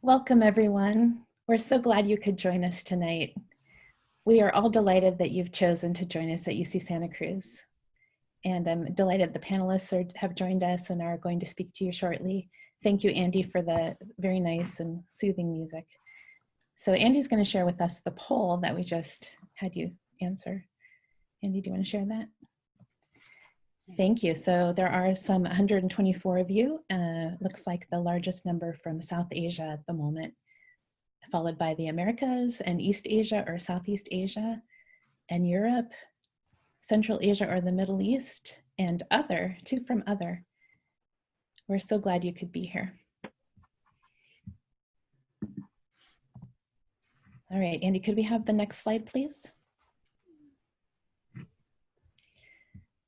Welcome, everyone. We're so glad you could join us tonight. We are all delighted that you've chosen to join us at UC Santa Cruz. And I'm delighted the panelists have joined us and are going to speak to you shortly. Thank you, Andy, for the very nice and soothing music. So Andy's going to share with us the poll that we just had you answer. Andy, do you want to share that? Thank you. So there are some 124 of you. Looks like the largest number from South Asia at the moment, followed by the Americas and East Asia or Southeast Asia and Europe, Central Asia or the Middle East, and other, two from other. We're so glad you could be here. All right, Andy, could we have the next slide, please?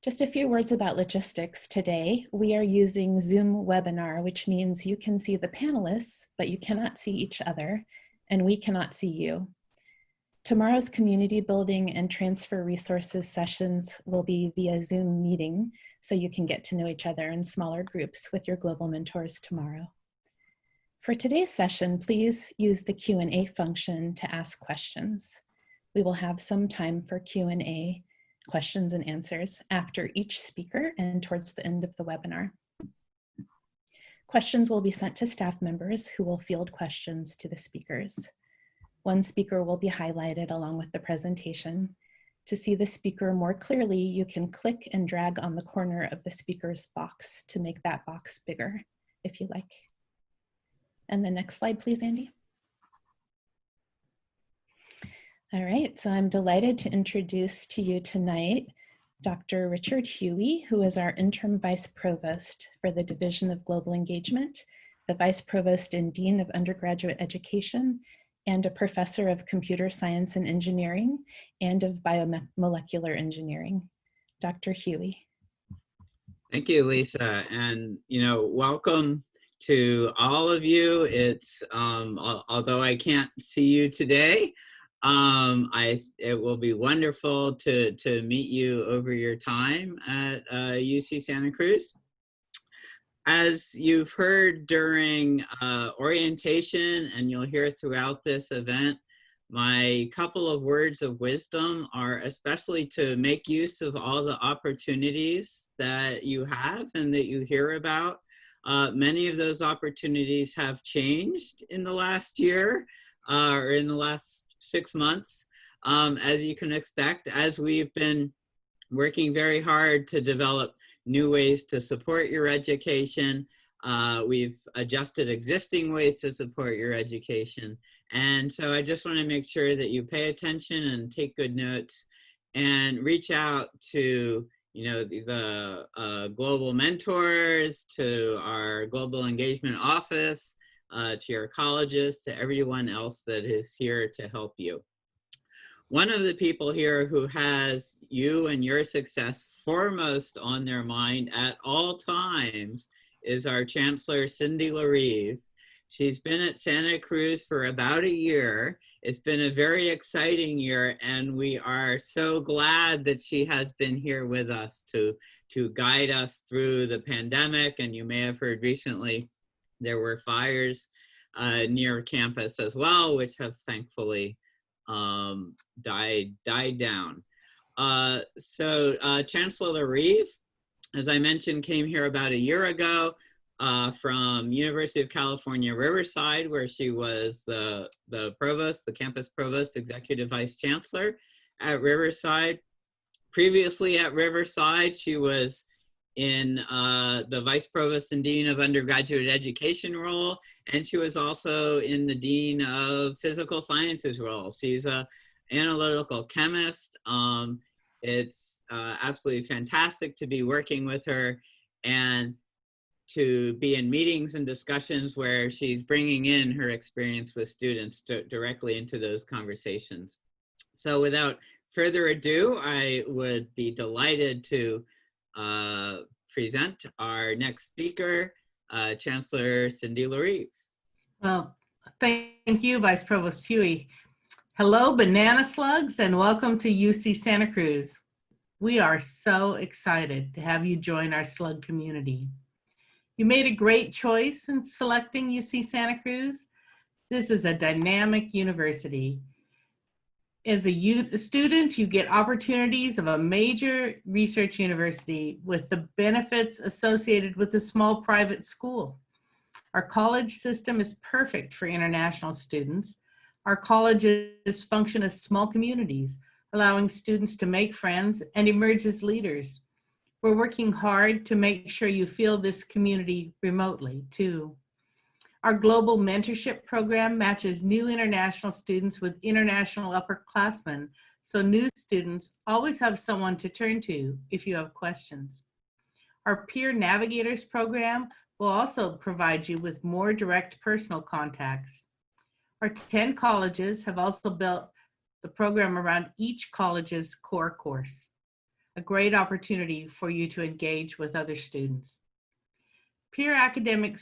Just a few words about logistics today. We are using Zoom webinar, which means you can see the panelists, but you cannot see each other, and we cannot see you. Tomorrow's community building and transfer resources sessions will be via Zoom meeting, so you can get to know each other in smaller groups with your global mentors tomorrow. For today's session, please use the Q&A function to ask questions. We will have some time for Q&A, questions and answers, after each speaker and towards the end of the webinar. Questions will be sent to staff members who will field questions to the speakers. One speaker will be highlighted along with the presentation. To see the speaker more clearly, you can click and drag on the corner of the speaker's box to make that box bigger, if you like. And the next slide, please, Andy. All right, so I'm delighted to introduce to you tonight Dr. Richard Huey, who is our Interim Vice Provost for the Division of Global Engagement, the Vice Provost and Dean of Undergraduate Education, and a Professor of Computer Science and Engineering and of Biomolecular Engineering. Dr. Huey. Thank you, Lisa, and welcome to all of you. It's although I can't see you today, it will be wonderful to meet you over your time at UC Santa Cruz. As you've heard during orientation, and you'll hear throughout this event, my couple of words of wisdom are especially to make use of all the opportunities that you have and that you hear about. Many of those opportunities have changed in the last year or in the last 6 months, as you can expect, as we've been working very hard to develop new ways to support your education. We've adjusted existing ways to support your education. And so I just want to make sure that you pay attention and take good notes and reach out to the global mentors, to our global engagement office, to your colleges, to everyone else that is here to help you. One of the people here who has you and your success foremost on their mind at all times is our Chancellor, Cindy Larive. She's been at Santa Cruz for about a year. It's been a very exciting year, and we are so glad that she has been here with us to guide us through the pandemic. And you may have heard recently there were fires near campus as well, which have thankfully died down. Chancellor Larive, as I mentioned, came here about a year ago from University of California, Riverside, where she was the provost, the campus provost, executive vice chancellor at Riverside. Previously at Riverside, she was in the Vice Provost and Dean of Undergraduate Education role, and she was also in the Dean of Physical Sciences role. She's an analytical chemist. It's absolutely fantastic to be working with her and to be in meetings and discussions where she's bringing in her experience with students directly into those conversations. So without further ado, I would be delighted to present our next speaker, Chancellor Cindy Larive. Well, thank you, Vice Provost Huey. Hello, banana slugs, and welcome to UC Santa Cruz. We are so excited to have you join our slug community. You made a great choice in selecting UC Santa Cruz. This is a dynamic university. As a student, you get opportunities of a major research university with the benefits associated with a small private school. Our college system is perfect for international students. Our colleges function as small communities, allowing students to make friends and emerge as leaders. We're working hard to make sure you feel this community remotely, too. Our global mentorship program matches new international students with international upperclassmen, so new students always have someone to turn to if you have questions. Our peer navigators program will also provide you with more direct personal contacts. Our 10 colleges have also built the program around each college's core course, a great opportunity for you to engage with other students. Peer academic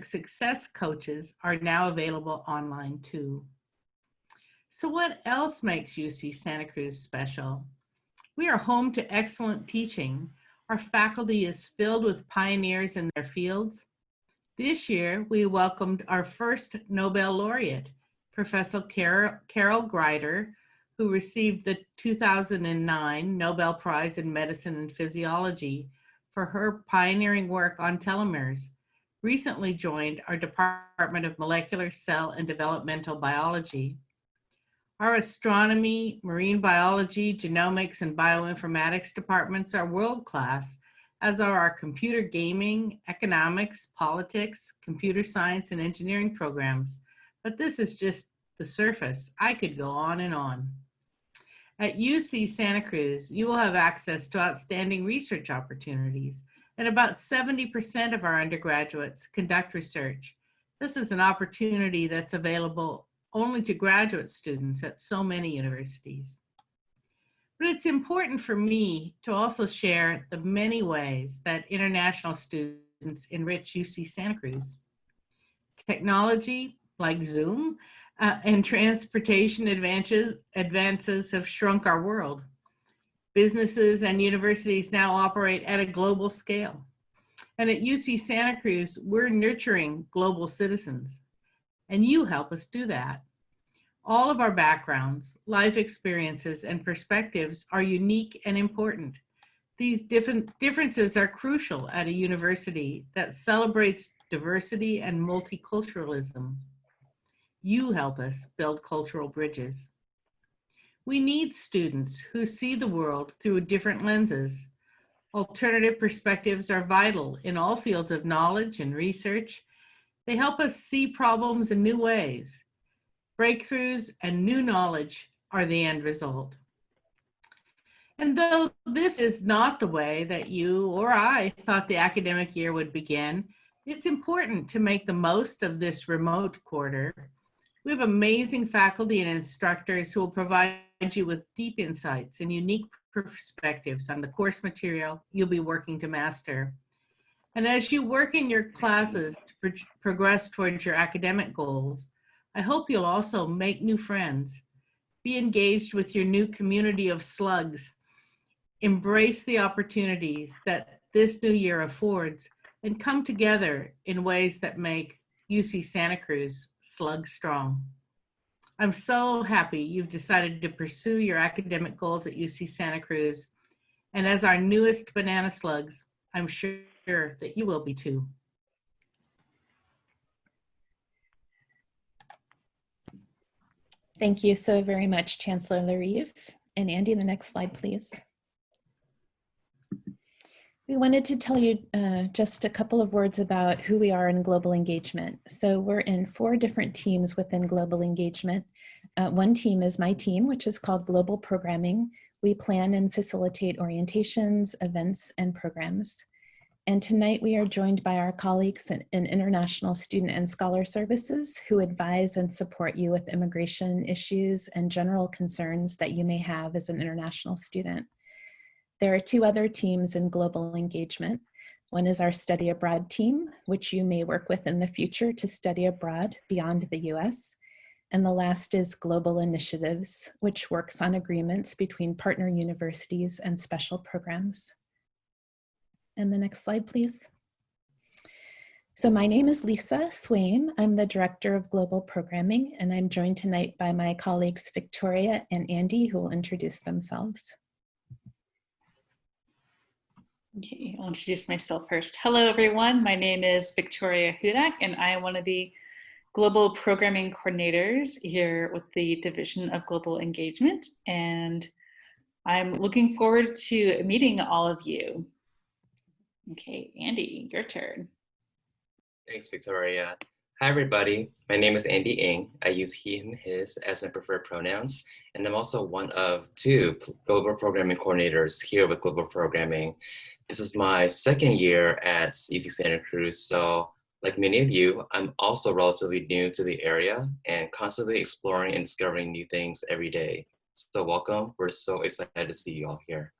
success coaches are now available online too. So what else makes UC Santa Cruz special? We are home to excellent teaching. Our faculty is filled with pioneers in their fields. This year, we welcomed our first Nobel laureate, Professor Carol Greider, who received the 2009 Nobel Prize in Medicine and Physiology for her pioneering work on telomeres. Recently joined our Department of Molecular, Cell, and Developmental Biology. Our astronomy, marine biology, genomics, and bioinformatics departments are world-class, as are our computer gaming, economics, politics, computer science, and engineering programs. But this is just the surface. I could go on and on. At UC Santa Cruz, you will have access to outstanding research opportunities, and about 70% of our undergraduates conduct research. This is an opportunity that's available only to graduate students at so many universities. But it's important for me to also share the many ways that international students enrich UC Santa Cruz. Technology, like Zoom, and transportation advances have shrunk our world. Businesses and universities now operate at a global scale. And at UC Santa Cruz, we're nurturing global citizens, and you help us do that. All of our backgrounds, life experiences, and perspectives are unique and important. These differences are crucial at a university that celebrates diversity and multiculturalism. You help us build cultural bridges. We need students who see the world through different lenses. Alternative perspectives are vital in all fields of knowledge and research. They help us see problems in new ways. Breakthroughs and new knowledge are the end result. And though this is not the way that you or I thought the academic year would begin, it's important to make the most of this remote quarter. We have amazing faculty and instructors who will provide you with deep insights and unique perspectives on the course material you'll be working to master. And as you work in your classes to progress towards your academic goals, I hope you'll also make new friends, be engaged with your new community of slugs, embrace the opportunities that this new year affords, and come together in ways that make UC Santa Cruz slug strong. I'm so happy you've decided to pursue your academic goals at UC Santa Cruz. And as our newest banana slugs, I'm sure that you will be too. Thank you so very much, Chancellor Larive. And Andy, the next slide, please. We wanted to tell you just a couple of words about who we are in global engagement. So we're in 4 different teams within global engagement. One team is my team, which is called Global Programming. We plan and facilitate orientations, events, and programs. And tonight we are joined by our colleagues in International Student and Scholar Services who advise and support you with immigration issues and general concerns that you may have as an international student. There are 2 other teams in global engagement. One is our study abroad team, which you may work with in the future to study abroad beyond the US. And the last is Global Initiatives, which works on agreements between partner universities and special programs. And the next slide, please. So my name is Lisa Swaim. I'm the Director of Global Programming, and I'm joined tonight by my colleagues Victoria and Andy, who will introduce themselves. Okay, I'll introduce myself first. Hello, everyone. My name is Victoria Hudak, and I am one of the Global Programming Coordinators here with the Division of Global Engagement, and I'm looking forward to meeting all of you. Okay, Andy, your turn. Thanks, Victoria. Hi, everybody. My name is Andy Ng. I use he, him, his as my preferred pronouns, and I'm also one of two Global Programming Coordinators here with Global Programming. This is my second year at UC Santa Cruz, so like many of you, I'm also relatively new to the area and constantly exploring and discovering new things every day. So welcome. We're so excited to see you all here.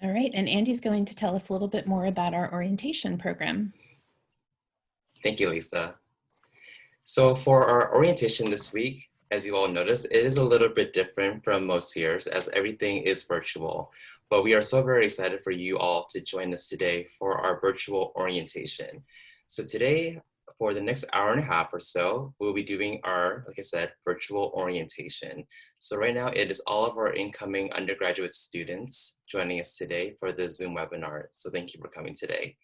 All right, and Andy's going to tell us a little bit more about our orientation program. Thank you, Lisa. So for our orientation this week, as you all noticed, it is a little bit different from most years as everything is virtual. But we are so very excited for you all to join us today for our virtual orientation. So today, for the next hour and a half or so, we'll be doing our, like I said, virtual orientation. So right now, it is all of our incoming undergraduate students joining us today for the Zoom webinar. So thank you for coming today.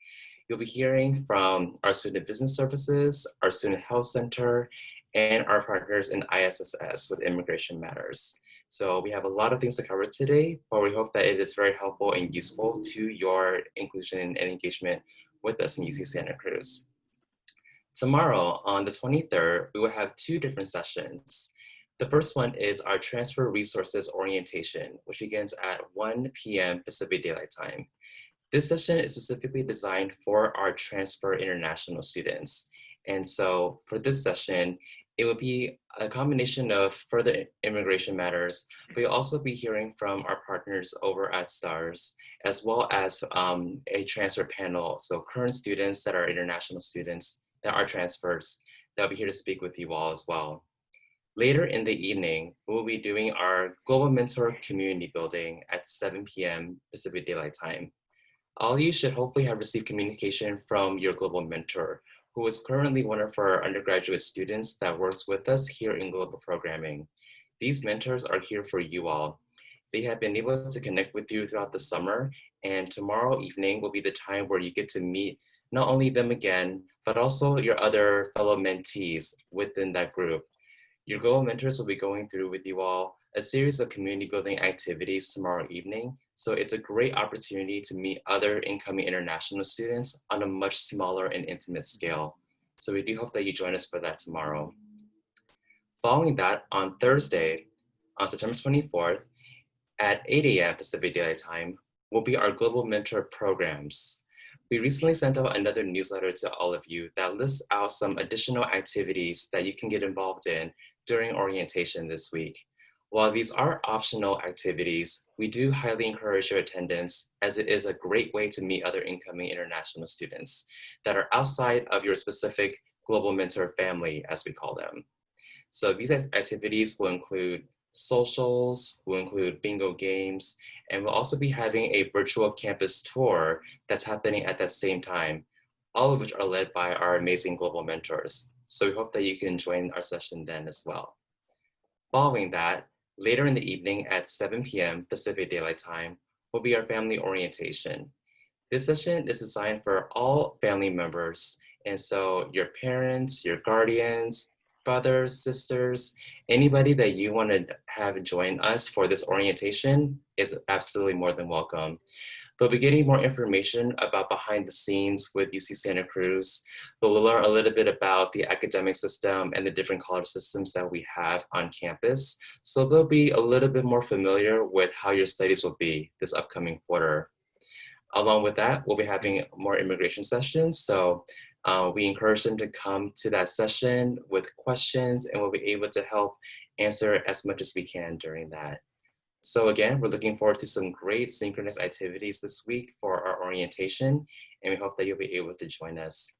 You'll be hearing from our Student Business Services, our Student Health Center, and our partners in ISSS with Immigration Matters. So we have a lot of things to cover today, but we hope that it is very helpful and useful to your inclusion and engagement with us in UC Santa Cruz. Tomorrow, on the 23rd, we will have two different sessions. The first one is our Transfer Resources Orientation, which begins at 1 p.m. Pacific Daylight Time. This session is specifically designed for our transfer international students. And so for this session, it will be a combination of further immigration matters, but you'll also be hearing from our partners over at STARS, as well as a transfer panel. So current students that are international students that are transfers, they'll be here to speak with you all as well. Later in the evening, we'll be doing our Global Mentor Community Building at 7 p.m. Pacific Daylight Time. All of you should hopefully have received communication from your global mentor, who is currently one of our undergraduate students that works with us here in global programming. These mentors are here for you all. They have been able to connect with you throughout the summer, and tomorrow evening will be the time where you get to meet not only them again, but also your other fellow mentees within that group. Your global mentors will be going through with you all a series of community building activities tomorrow evening. So it's a great opportunity to meet other incoming international students on a much smaller and intimate scale. So we do hope that you join us for that tomorrow. Following that, on Thursday, on September 24th, at 8 a.m. Pacific Daylight Time, will be our Global Mentor programs. We recently sent out another newsletter to all of you that lists out some additional activities that you can get involved in during orientation this week. While these are optional activities, we do highly encourage your attendance as it is a great way to meet other incoming international students that are outside of your specific Global Mentor family, as we call them. So these activities will include socials, will include bingo games, and we'll also be having a virtual campus tour that's happening at that same time, all of which are led by our amazing global mentors. So we hope that you can join our session then as well. Following that, later in the evening at 7 p.m. Pacific Daylight Time will be our family orientation. This session is designed for all family members. And so your parents, your guardians, brothers, sisters, anybody that you want to have join us for this orientation is absolutely more than welcome. They'll be getting more information about behind the scenes with UC Santa Cruz. They'll learn a little bit about the academic system and the different college systems that we have on campus. So they'll be a little bit more familiar with how your studies will be this upcoming quarter. Along with that, we'll be having more immigration sessions. So we encourage them to come to that session with questions, and we'll be able to help answer as much as we can during that. So again, we're looking forward to some great synchronous activities this week for our orientation, and we hope that you'll be able to join us.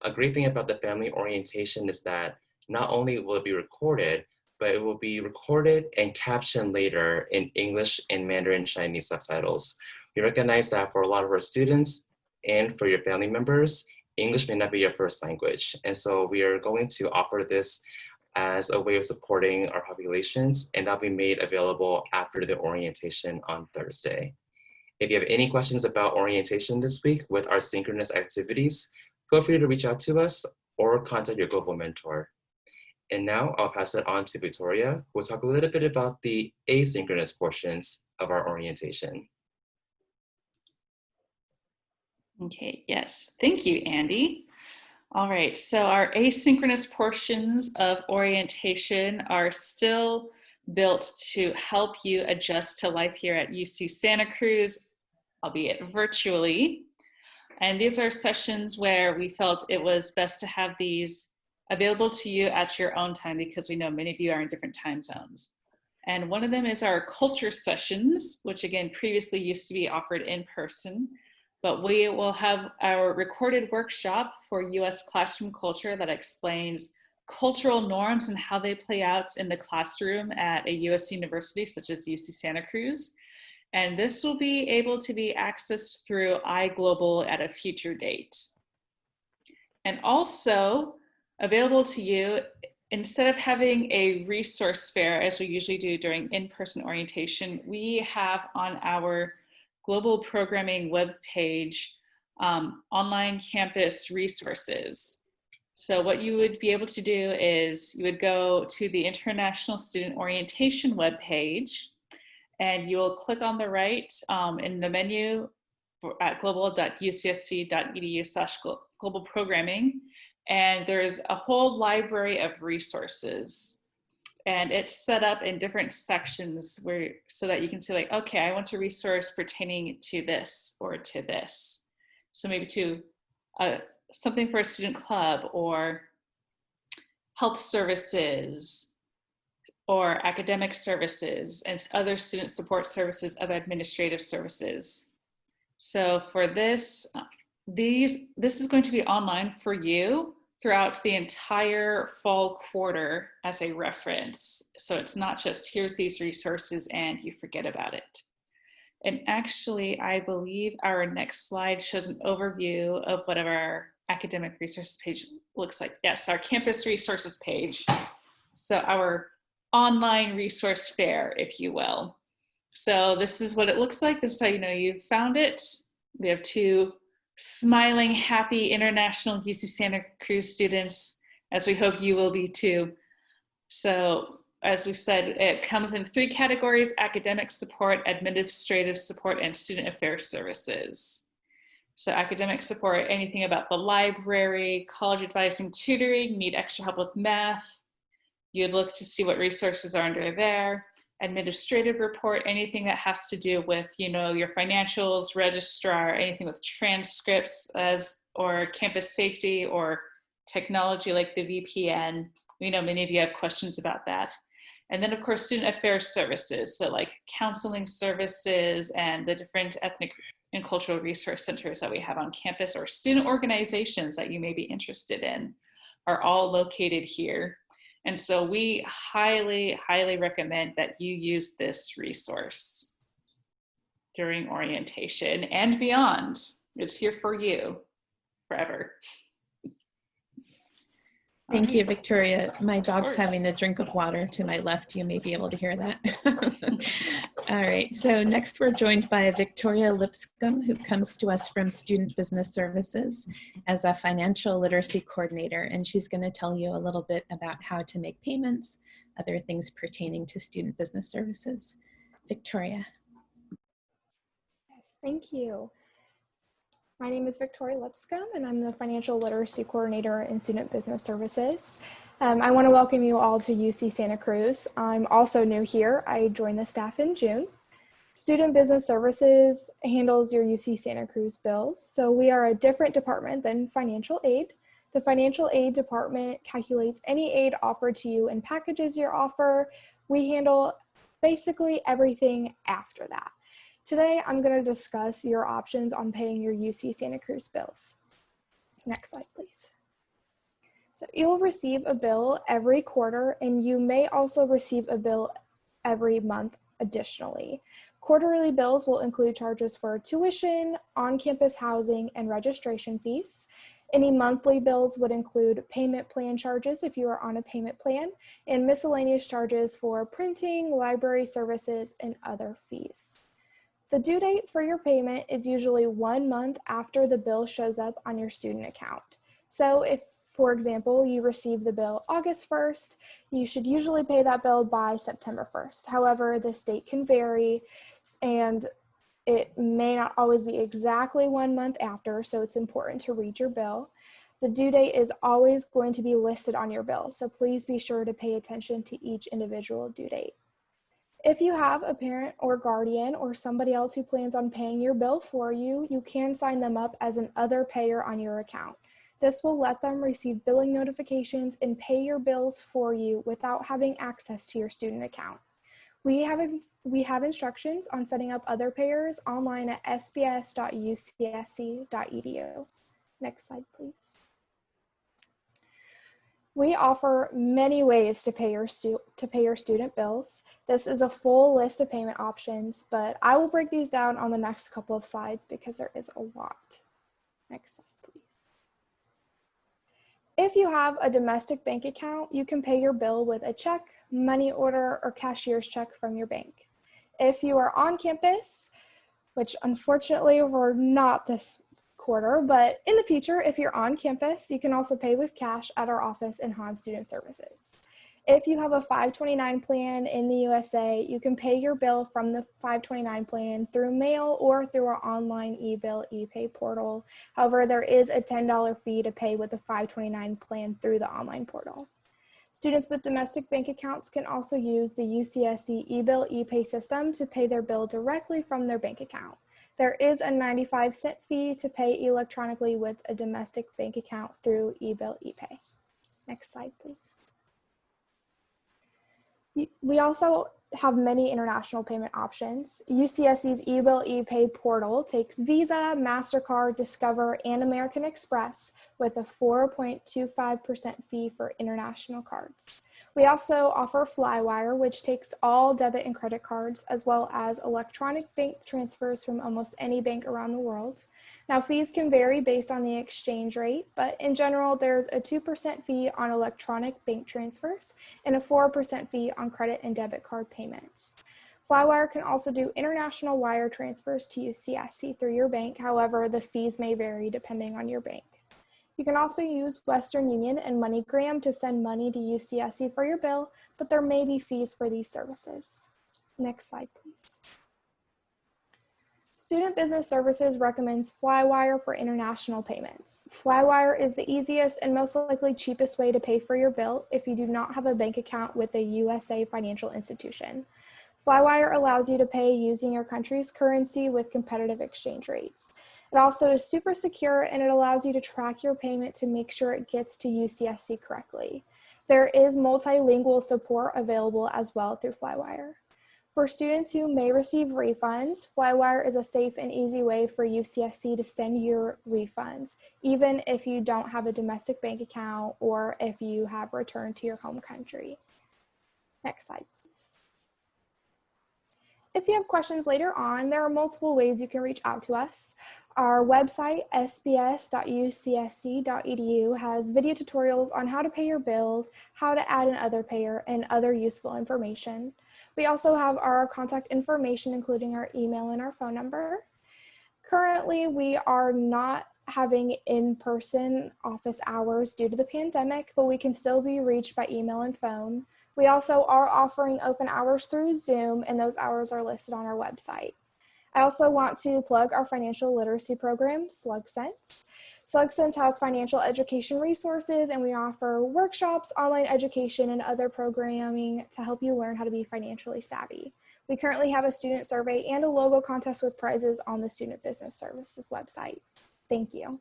A great thing about the family orientation is that not only will it be recorded, but it will be recorded and captioned later in English and Mandarin Chinese subtitles. We recognize that for a lot of our students, And for your family members, English may not be your first language. And so we are going to offer this as a way of supporting our populations, and that'll be made available after the orientation on Thursday. If you have any questions about orientation this week with our synchronous activities, feel free to reach out to us or contact your global mentor. And now I'll pass it on to Victoria, who will talk a little bit about the asynchronous portions of our orientation. Okay, yes, thank you, Andy. All right, so our asynchronous portions of orientation are still built to help you adjust to life here at UC Santa Cruz, albeit virtually. And these are sessions where we felt it was best to have these available to you at your own time, because we know many of you are in different time zones. And one of them is our culture sessions, which again previously used to be offered in person. But we will have our recorded workshop for US classroom culture that explains cultural norms and how they play out in the classroom at a US university such as UC Santa Cruz. And this will be able to be accessed through iGlobal at a future date. And also available to you, instead of having a resource fair as we usually do during in-person orientation, we have on our global programming webpage online campus resources. So what you would be able to do is you would go to the International Student Orientation webpage, and you'll click on the right in the menu at global.ucsc.edu/global programming, and there's a whole library of resources. And it's set up in different sections so that you can see like, okay, I want a resource pertaining to this or to this. So maybe to something for a student club or health services or academic services and other student support services, other administrative services. So for this, this is going to be online for you throughout the entire fall quarter as a reference. So it's not just here's these resources and you forget about it. And actually, I believe our next slide shows an overview of what our academic resources page looks like. Yes, our campus resources page. So our online resource fair, if you will. So this is what it looks like. This is how you know you've found it. We have two smiling, happy international UC Santa Cruz students, as we hope you will be too. So as we said, it comes in 3 categories: academic support, administrative support, and student affairs services. So academic support, anything about the library, college advising, tutoring, need extra help with math, you'd look to see what resources are under there. Administrative report, anything that has to do with, your financials, registrar, anything with transcripts or campus safety or technology like the VPN. We know many of you have questions about that. And then of course, student affairs services. So like counseling services and the different ethnic and cultural resource centers that we have on campus, or student organizations that you may be interested in, are all located here. And so we highly, highly recommend that you use this resource during orientation and beyond. It's here for you forever. Thank you, Victoria. My dog's course. having a drink of water to my left. You may be able to hear that. All right, so next we're joined by Victoria Lipscomb, who comes to us from Student Business Services as a financial literacy coordinator, and she's going to tell you a little bit about how to make payments, other things pertaining to student business services. Victoria. Yes, thank you. My name is Victoria Lipscomb, and I'm the Financial Literacy Coordinator in Student Business Services. I want to welcome you all to UC Santa Cruz. I'm also new here. I joined the staff in June. Student Business Services handles your UC Santa Cruz bills. So we are a different department than financial aid. The financial aid department calculates any aid offered to you and packages your offer. We handle basically everything after that. Today, I'm going to discuss your options on paying your UC Santa Cruz bills. Next slide, please. So you'll receive a bill every quarter, and you may also receive a bill every month additionally. Quarterly bills will include charges for tuition, on-campus housing, and registration fees. Any monthly bills would include payment plan charges if you are on a payment plan, and miscellaneous charges for printing, library services, and other fees. The due date for your payment is usually 1 month after the bill shows up on your student account. So if, for example, you receive the bill August 1st, you should usually pay that bill by September 1st. However, this date can vary, and it may not always be exactly 1 month after, so it's important to read your bill. The due date is always going to be listed on your bill, so please be sure to pay attention to each individual due date. If you have a parent or guardian or somebody else who plans on paying your bill for you, you can sign them up as an other payer on your account. This will let them receive billing notifications and pay your bills for you without having access to your student account. We have instructions on setting up other payers online at sbs.ucsc.edu. Next slide, please. We offer many ways to pay your student bills. This is a full list of payment options, but I will break these down on the next couple of slides because there is a lot. Next slide, please. If you have a domestic bank account, you can pay your bill with a check, money order, or cashier's check from your bank. If you are on campus, which unfortunately we're not this quarter, but in the future, if you're on campus, you can also pay with cash at our office in Hahn Student Services. If you have a 529 plan in the USA, you can pay your bill from the 529 plan through mail or through our online e-bill e-pay portal. However, there is a $10 fee to pay with the 529 plan through the online portal. Students with domestic bank accounts can also use the UCSC e-bill e-pay system to pay their bill directly from their bank account. There is a 95-cent fee to pay electronically with a domestic bank account through e-bill e-pay. Next slide, please. We also have many international payment options. UCSC's e-bill e-pay portal takes Visa, MasterCard, Discover, and American Express with a 4.25% fee for international cards. We also offer Flywire, which takes all debit and credit cards, as well as electronic bank transfers from almost any bank around the world. Now, fees can vary based on the exchange rate, but in general, there's a 2% fee on electronic bank transfers and a 4% fee on credit and debit card payments. Flywire can also do international wire transfers to UCSC through your bank. However, the fees may vary depending on your bank. You can also use Western Union and MoneyGram to send money to UCSC for your bill, but there may be fees for these services. Next slide, please. Student Business Services recommends Flywire for international payments. Flywire is the easiest and most likely cheapest way to pay for your bill if you do not have a bank account with a USA financial institution. Flywire allows you to pay using your country's currency with competitive exchange rates. It also is super secure, and it allows you to track your payment to make sure it gets to UCSC correctly. There is multilingual support available as well through Flywire. For students who may receive refunds, Flywire is a safe and easy way for UCSC to send your refunds, even if you don't have a domestic bank account or if you have returned to your home country. Next slide, please. If you have questions later on, there are multiple ways you can reach out to us. Our website, sbs.ucsc.edu, has video tutorials on how to pay your bills, how to add an other payer, and other useful information. We also have our contact information, including our email and our phone number. Currently, we are not having in-person office hours due to the pandemic, but we can still be reached by email and phone. We also are offering open hours through Zoom, and those hours are listed on our website. I also want to plug our financial literacy program, SlugSense. SlugSense has financial education resources, and we offer workshops, online education, and other programming to help you learn how to be financially savvy. We currently have a student survey and a logo contest with prizes on the Student Business Services website. Thank you.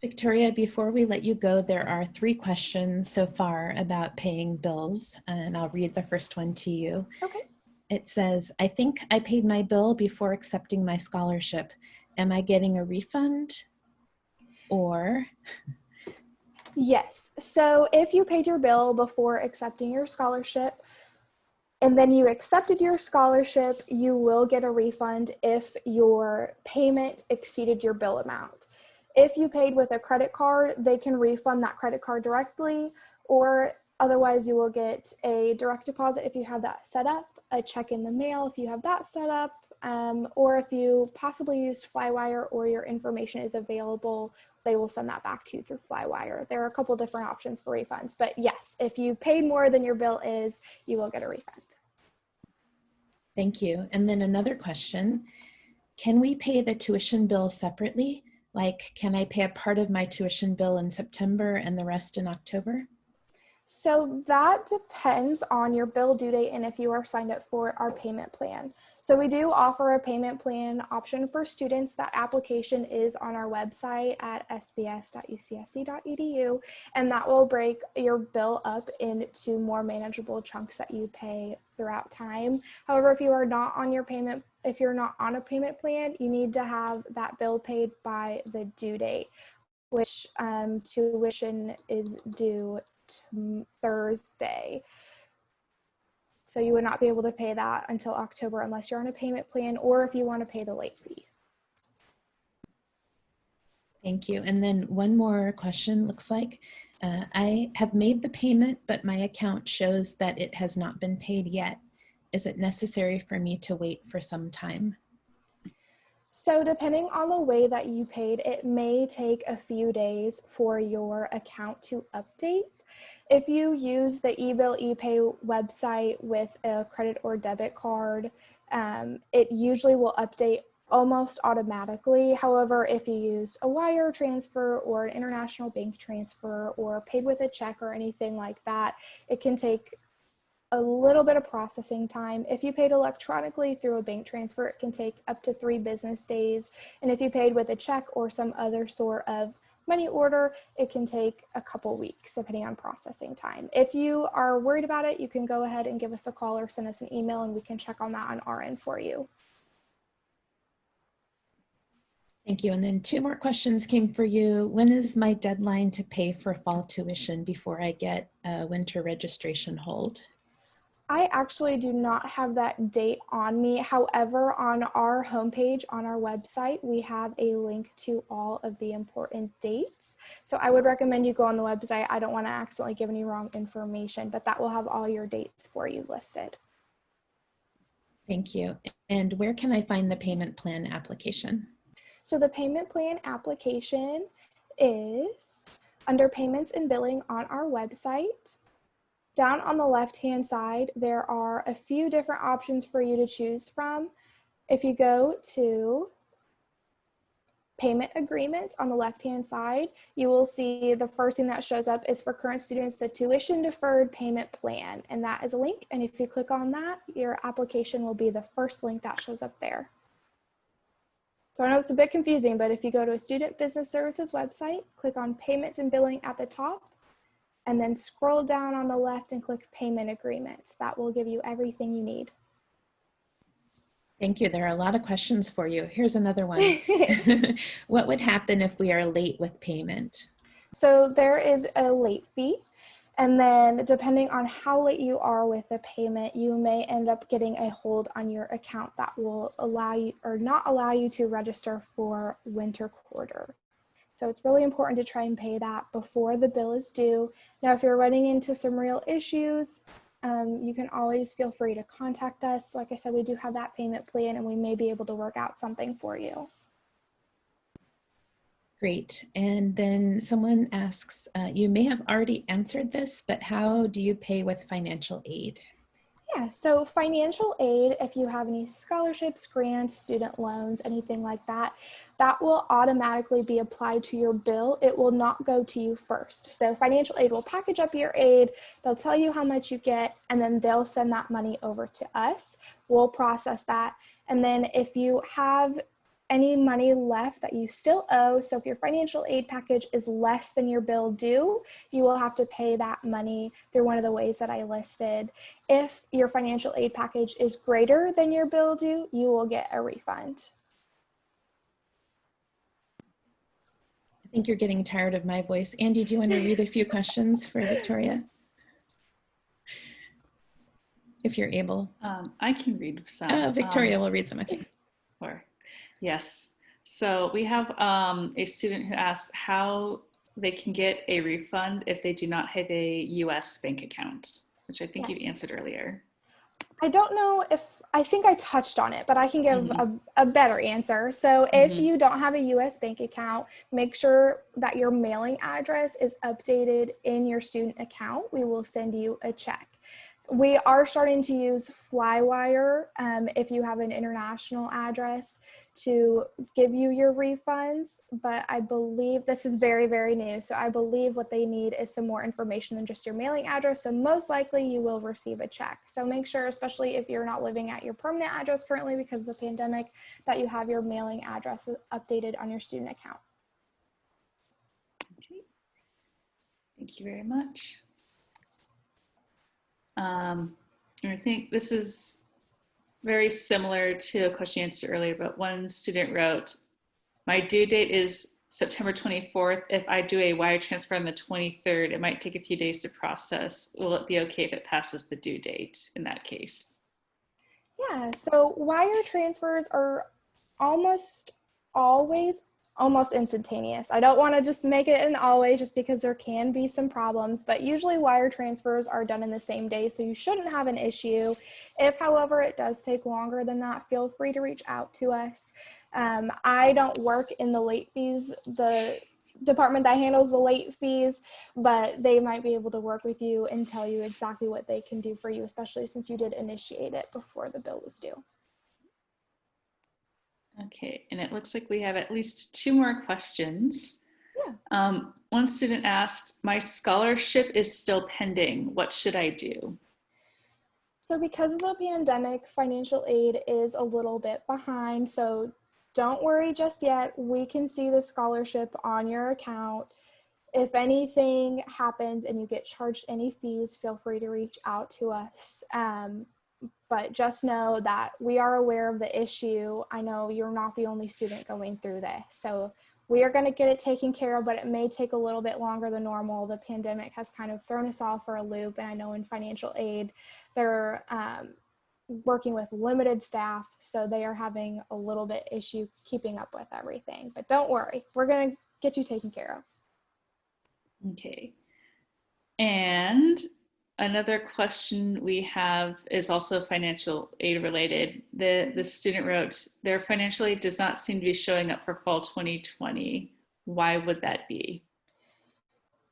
Victoria, before we let you go, there are 3 questions so far about paying bills, and I'll read the first one to you. Okay. It says, I think I paid my bill before accepting my scholarship. Am I getting a refund? Or? Yes. So if you paid your bill before accepting your scholarship, and then you accepted your scholarship, you will get a refund if your payment exceeded your bill amount. If you paid with a credit card, they can refund that credit card directly, or otherwise you will get a direct deposit if you have that set up, a check in the mail if you have that set up, or if you possibly used Flywire or your information is available, they will send that back to you through Flywire. There are a couple different options for refunds, but yes, if you paid more than your bill is, you will get a refund. Thank you. And then another question, can we pay the tuition bill separately? Like, can I pay a part of my tuition bill in September and the rest in October? So that depends on your bill due date and if you are signed up for our payment plan. So we do offer a payment plan option for students. That application is on our website at sbs.ucsc.edu, and that will break your bill up into more manageable chunks that you pay throughout time. However, if you are not on your payment, if you're not on a payment plan, you need to have that bill paid by the due date, which tuition is due Thursday. So you would not be able to pay that until October unless you're on a payment plan or if you want to pay the late fee. Thank you. And then one more question looks like. I have made the payment, but my account shows that it has not been paid yet. Is it necessary for me to wait for some time? So depending on the way that you paid, it may take a few days for your account to update. If you use the eBill ePay website with a credit or debit card, it usually will update almost automatically. However, if you use a wire transfer or an international bank transfer or paid with a check or anything like that, it can take a little bit of processing time. If you paid electronically through a bank transfer, it can take up to 3 business days. And if you paid with a check or some other sort of money order, it can take a couple weeks depending on processing time. If you are worried about it, you can go ahead and give us a call or send us an email and we can check on that on our end for you. Thank you. And then 2 more questions came for you. When is my deadline to pay for fall tuition before I get a winter registration hold? I actually do not have that date on me. However, on our homepage, on our website, we have a link to all of the important dates. So I would recommend you go on the website. I don't want to accidentally give any wrong information, but that will have all your dates for you listed. Thank you. And where can I find the payment plan application? So the payment plan application is under payments and billing on our website. Down on the left-hand side, there are a few different options for you to choose from. If you go to payment agreements on the left-hand side, you will see the first thing that shows up is for current students, the tuition deferred payment plan. And that is a link. And if you click on that, your application will be the first link that shows up there. So I know it's a bit confusing, but if you go to a Student Business Services website, click on payments and billing at the top, and then scroll down on the left and click payment agreements. That will give you everything you need. Thank you. There are a lot of questions for you. Here's another one. What would happen if we are late with payment? So there is a late fee. And then depending on how late you are with the payment, you may end up getting a hold on your account that will allow you or not allow you to register for winter quarter. So it's really important to try and pay that before the bill is due. Now, if you're running into some real issues, you can always feel free to contact us. Like I said, we do have that payment plan and we may be able to work out something for you. Great. And then someone asks, you may have already answered this, but how do you pay with financial aid? Yeah, so financial aid, if you have any scholarships, grants, student loans, anything like that, that will automatically be applied to your bill. It will not go to you first. So financial aid will package up your aid, they'll tell you how much you get, and then they'll send that money over to us. We'll process that. And then if you have any money left that you still owe, so if your financial aid package is less than your bill due, you will have to pay that money through one of the ways that I listed. If your financial aid package is greater than your bill due, you will get a refund. I think you're getting tired of my voice. Andy, do you want to read a few questions for Victoria? if you're able. I can read some. Oh, Victoria will read some. Okay. Or, yes. So we have a student who asks how they can get a refund if they do not have a US bank account, which I think you've answered earlier. I don't know if, I think I touched on it, but I can give a better answer. So if you don't have a US bank account, make sure that your mailing address is updated in your student account. We will send you a check. We are starting to use Flywire if you have an international address to give you your refunds, but I believe this is very, very new. So I believe what they need is some more information than just your mailing address. So most likely you will receive a check. So make sure, especially if you're not living at your permanent address currently because of the pandemic, that you have your mailing address updated on your student account. Okay. Thank you very much. I think this is very similar to a question you answered earlier, but one student wrote, my due date is September 24th. If I do a wire transfer on the 23rd, it might take a few days to process. Will it be okay if it passes the due date in that case? Yeah, so wire transfers are almost always almost instantaneous. I don't want to just make it an always just because there can be some problems, but usually wire transfers are done in the same day, so you shouldn't have an issue. If, however, it does take longer than that, feel free to reach out to us. I don't work in the late fees, the department that handles the late fees, but they might be able to work with you and tell you exactly what they can do for you, especially since you did initiate it before the bill was due. Okay, and it looks like we have at least 2 more questions. Yeah. One student asked, my scholarship is still pending. What should I do? So because of the pandemic, financial aid is a little bit behind. So don't worry just yet. We can see the scholarship on your account. If anything happens and you get charged any fees, feel free to reach out to us. But just know that we are aware of the issue. I know you're not the only student going through this. So we are going to get it taken care of, but it may take a little bit longer than normal. The pandemic has kind of thrown us all for a loop. And I know in financial aid, they're working with limited staff. So they are having a little bit issue keeping up with everything. But don't worry, we're going to get you taken care of. Okay. And another question we have is also financial aid related. The student wrote, their financial aid does not seem to be showing up for fall 2020. Why would that be?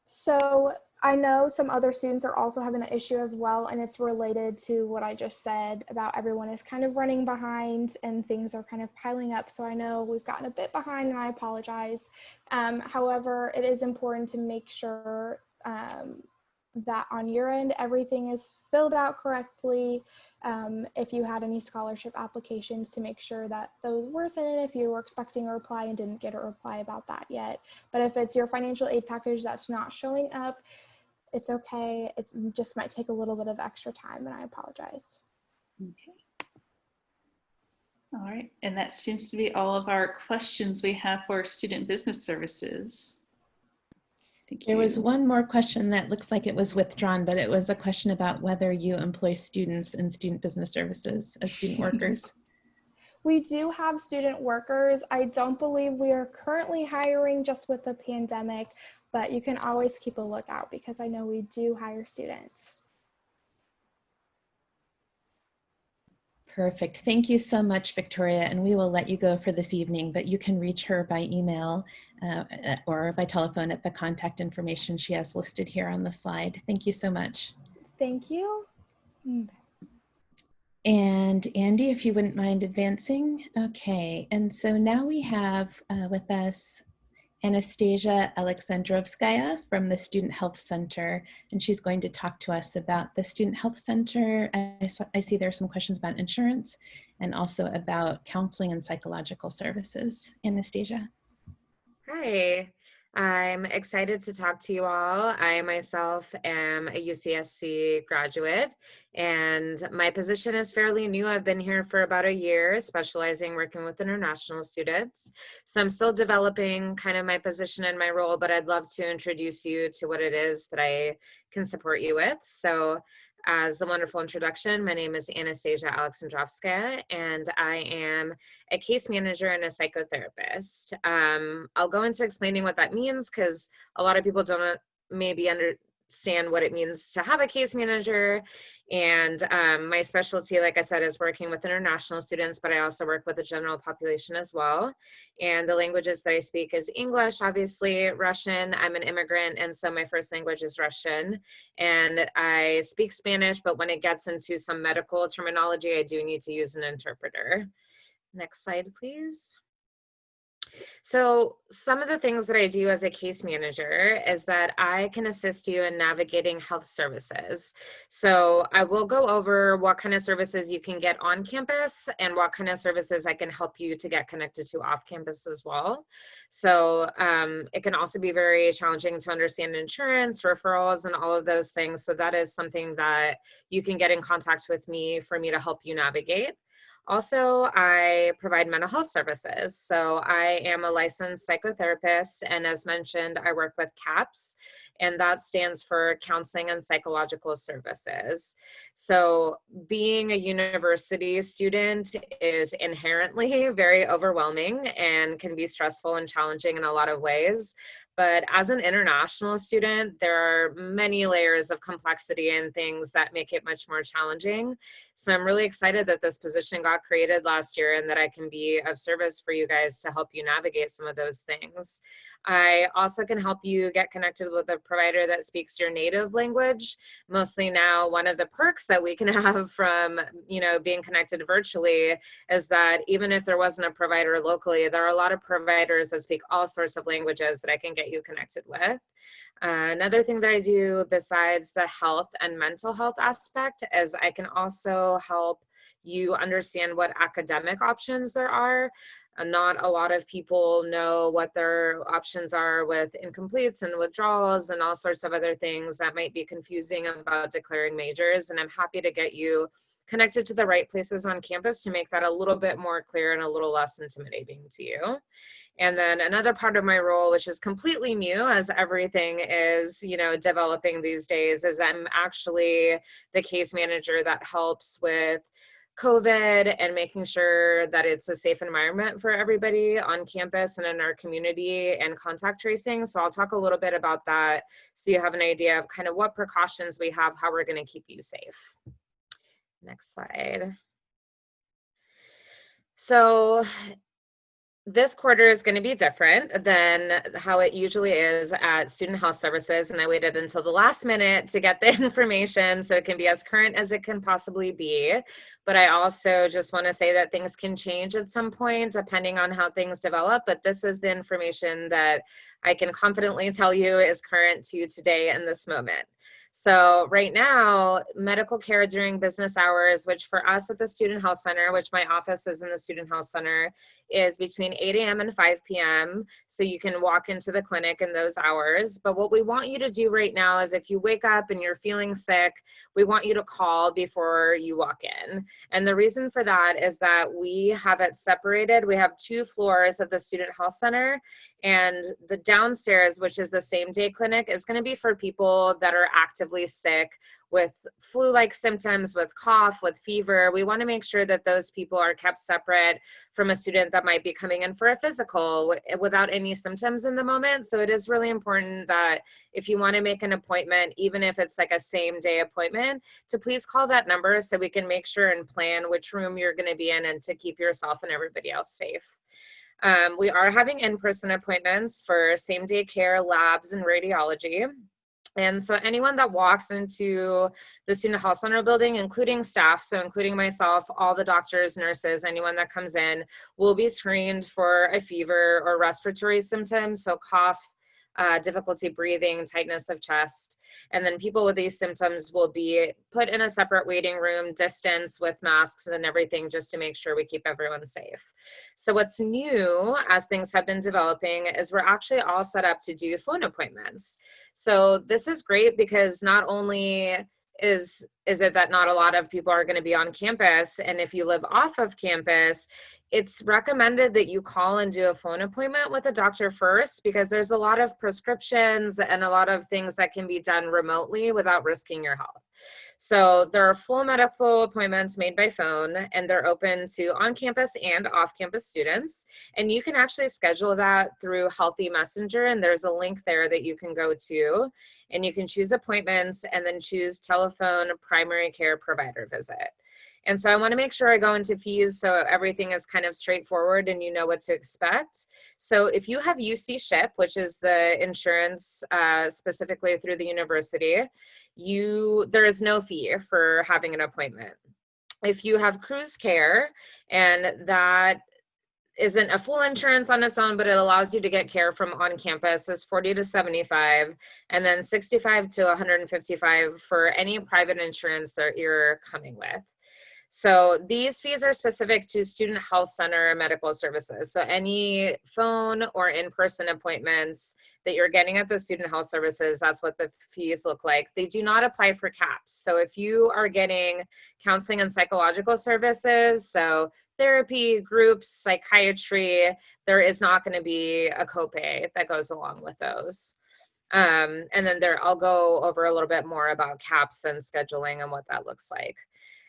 So I know some other students are also having an issue as well, and it's related to what I just said about everyone is kind of running behind and things are kind of piling up. So I know we've gotten a bit behind and I apologize. However, it is important to make sure that on your end, everything is filled out correctly. If you had any scholarship applications, to make sure that those were sent in if you were expecting a reply and didn't get a reply about that yet. But if it's your financial aid package that's not showing up, it's okay. It just might take a little bit of extra time, and I apologize. Okay. All right, and that seems to be all of our questions we have for student business services. Thank you. There was one more question that looks like it was withdrawn, but it was a question about whether you employ students in student business services as student workers. We do have student workers. I don't believe we are currently hiring just with the pandemic, but you can always keep a lookout because I know we do hire students. Perfect. Thank you so much, Victoria. And we will let you go for this evening, but you can reach her by email or by telephone at the contact information she has listed here on the slide. Thank you so much. Thank you. And Andy, if you wouldn't mind advancing. Okay, and so now we have with us Anastasia Alexandrovskaya from the Student Health Center, and she's going to talk to us about the Student Health Center. I see there are some questions about insurance and also about counseling and psychological services. Anastasia. Hi, I'm excited to talk to you all. I myself am a UCSC graduate, and my position is fairly new. I've been here for about a year, specializing working with international students. So I'm still developing kind of my position and my role, but I'd love to introduce you to what it is that I can support you with. So as a wonderful introduction, my name is Anastasia Alexandrovskaya, and I am a case manager and a psychotherapist. I'll go into explaining what that means because a lot of people don't maybe understand what it means to have a case manager. And my specialty, like I said, is working with international students, but I also work with the general population as well. And the languages that I speak is English, obviously, Russian. I'm an immigrant, and so my first language is Russian. And I speak Spanish, but when it gets into some medical terminology, I do need to use an interpreter. Next slide, please. So some of the things that I do as a case manager is that I can assist you in navigating health services. So I will go over what kind of services you can get on campus and what kind of services I can help you to get connected to off campus as well. So it can also be very challenging to understand insurance, referrals, and all of those things. So that is something that you can get in contact with me for me to help you navigate. Also, I provide mental health services. So I am a licensed psychotherapist, and as mentioned, I work with CAPS, and that stands for Counseling and Psychological Services. So being a university student is inherently very overwhelming and can be stressful and challenging in a lot of ways. But as an international student, there are many layers of complexity and things that make it much more challenging. So I'm really excited that this position got created last year and that I can be of service for you guys to help you navigate some of those things. I also can help you get connected with a provider that speaks your native language. Mostly now, one of the perks that we can have from, being connected virtually is that even if there wasn't a provider locally, there are a lot of providers that speak all sorts of languages that I can get you connected with. Another thing that I do besides the health and mental health aspect is I can also help you understand what academic options there are. Not a lot of people know what their options are with incompletes and withdrawals and all sorts of other things that might be confusing about declaring majors. And I'm happy to get you connected to the right places on campus to make that a little bit more clear and a little less intimidating to you. And then another part of my role, which is completely new as everything is, developing these days, is I'm actually the case manager that helps with COVID and making sure that it's a safe environment for everybody on campus and in our community, and contact tracing. So I'll talk a little bit about that so you have an idea of kind of what precautions we have, how we're going to keep you safe. Next slide. So this quarter is going to be different than how it usually is at Student Health Services, and I waited until the last minute to get the information so it can be as current as it can possibly be. But I also just want to say that things can change at some point depending on how things develop, but this is the information that I can confidently tell you is current to today in this moment. So right now, medical care during business hours, which for us at the Student Health Center, which my office is in the Student Health Center, is between 8 a.m. and 5 p.m. So you can walk into the clinic in those hours. But what we want you to do right now is if you wake up and you're feeling sick, we want you to call before you walk in. And the reason for that is that we have it separated. We have 2 floors of the Student Health Center, and the downstairs, which is the same day clinic, is going to be for people that are actively sick with flu-like symptoms, with cough, with fever. We want to make sure that those people are kept separate from a student that might be coming in for a physical without any symptoms in the moment. So it is really important that if you want to make an appointment, even if it's like a same day appointment, to please call that number so we can make sure and plan which room you're going to be in and to keep yourself and everybody else safe. We are having in-person appointments for same-day care, labs, and radiology. And so anyone that walks into the Student Health Center building, including staff, so including myself, all the doctors, nurses, anyone that comes in, will be screened for a fever or respiratory symptoms, so cough, difficulty breathing, tightness of chest. And then people with these symptoms will be put in a separate waiting room, distance with masks and everything, just to make sure we keep everyone safe. So what's new as things have been developing is we're actually all set up to do phone appointments. So this is great because not only is it that not a lot of people are going to be on campus, and if you live off of campus, it's recommended that you call and do a phone appointment with a doctor first, because there's a lot of prescriptions and a lot of things that can be done remotely without risking your health. So there are full medical appointments made by phone, and they're open to on-campus and off-campus students. And you can actually schedule that through Healthy Messenger, and there's a link there that you can go to, and you can choose appointments and then choose telephone primary care provider visit. And so I want to make sure I go into fees so everything is kind of straightforward and you know what to expect. So if you have UC SHIP, which is the insurance specifically through the university, there is no fee for having an appointment. If you have Cruise Care, and that isn't a full insurance on its own, but it allows you to get care from on campus, is $40 to $75, and then $65 to $155 for any private insurance that you're coming with. So these fees are specific to student health center medical services. So any phone or in-person appointments that you're getting at the student health services, that's what the fees look like. They do not apply for caps. So if you are getting counseling and psychological services, so therapy, groups, psychiatry, there is not going to be a copay that goes along with those. And then I'll go over a little bit more about caps and scheduling and what that looks like.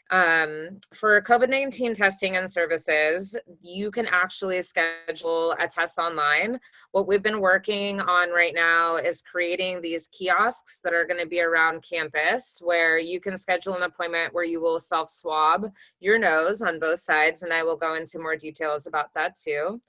For COVID-19 testing and services, you can actually schedule a test online. What we've been working on right now is creating these kiosks that are going to be around campus, where you can schedule an appointment where you will self-swab your nose on both sides, and I will go into more details about that too.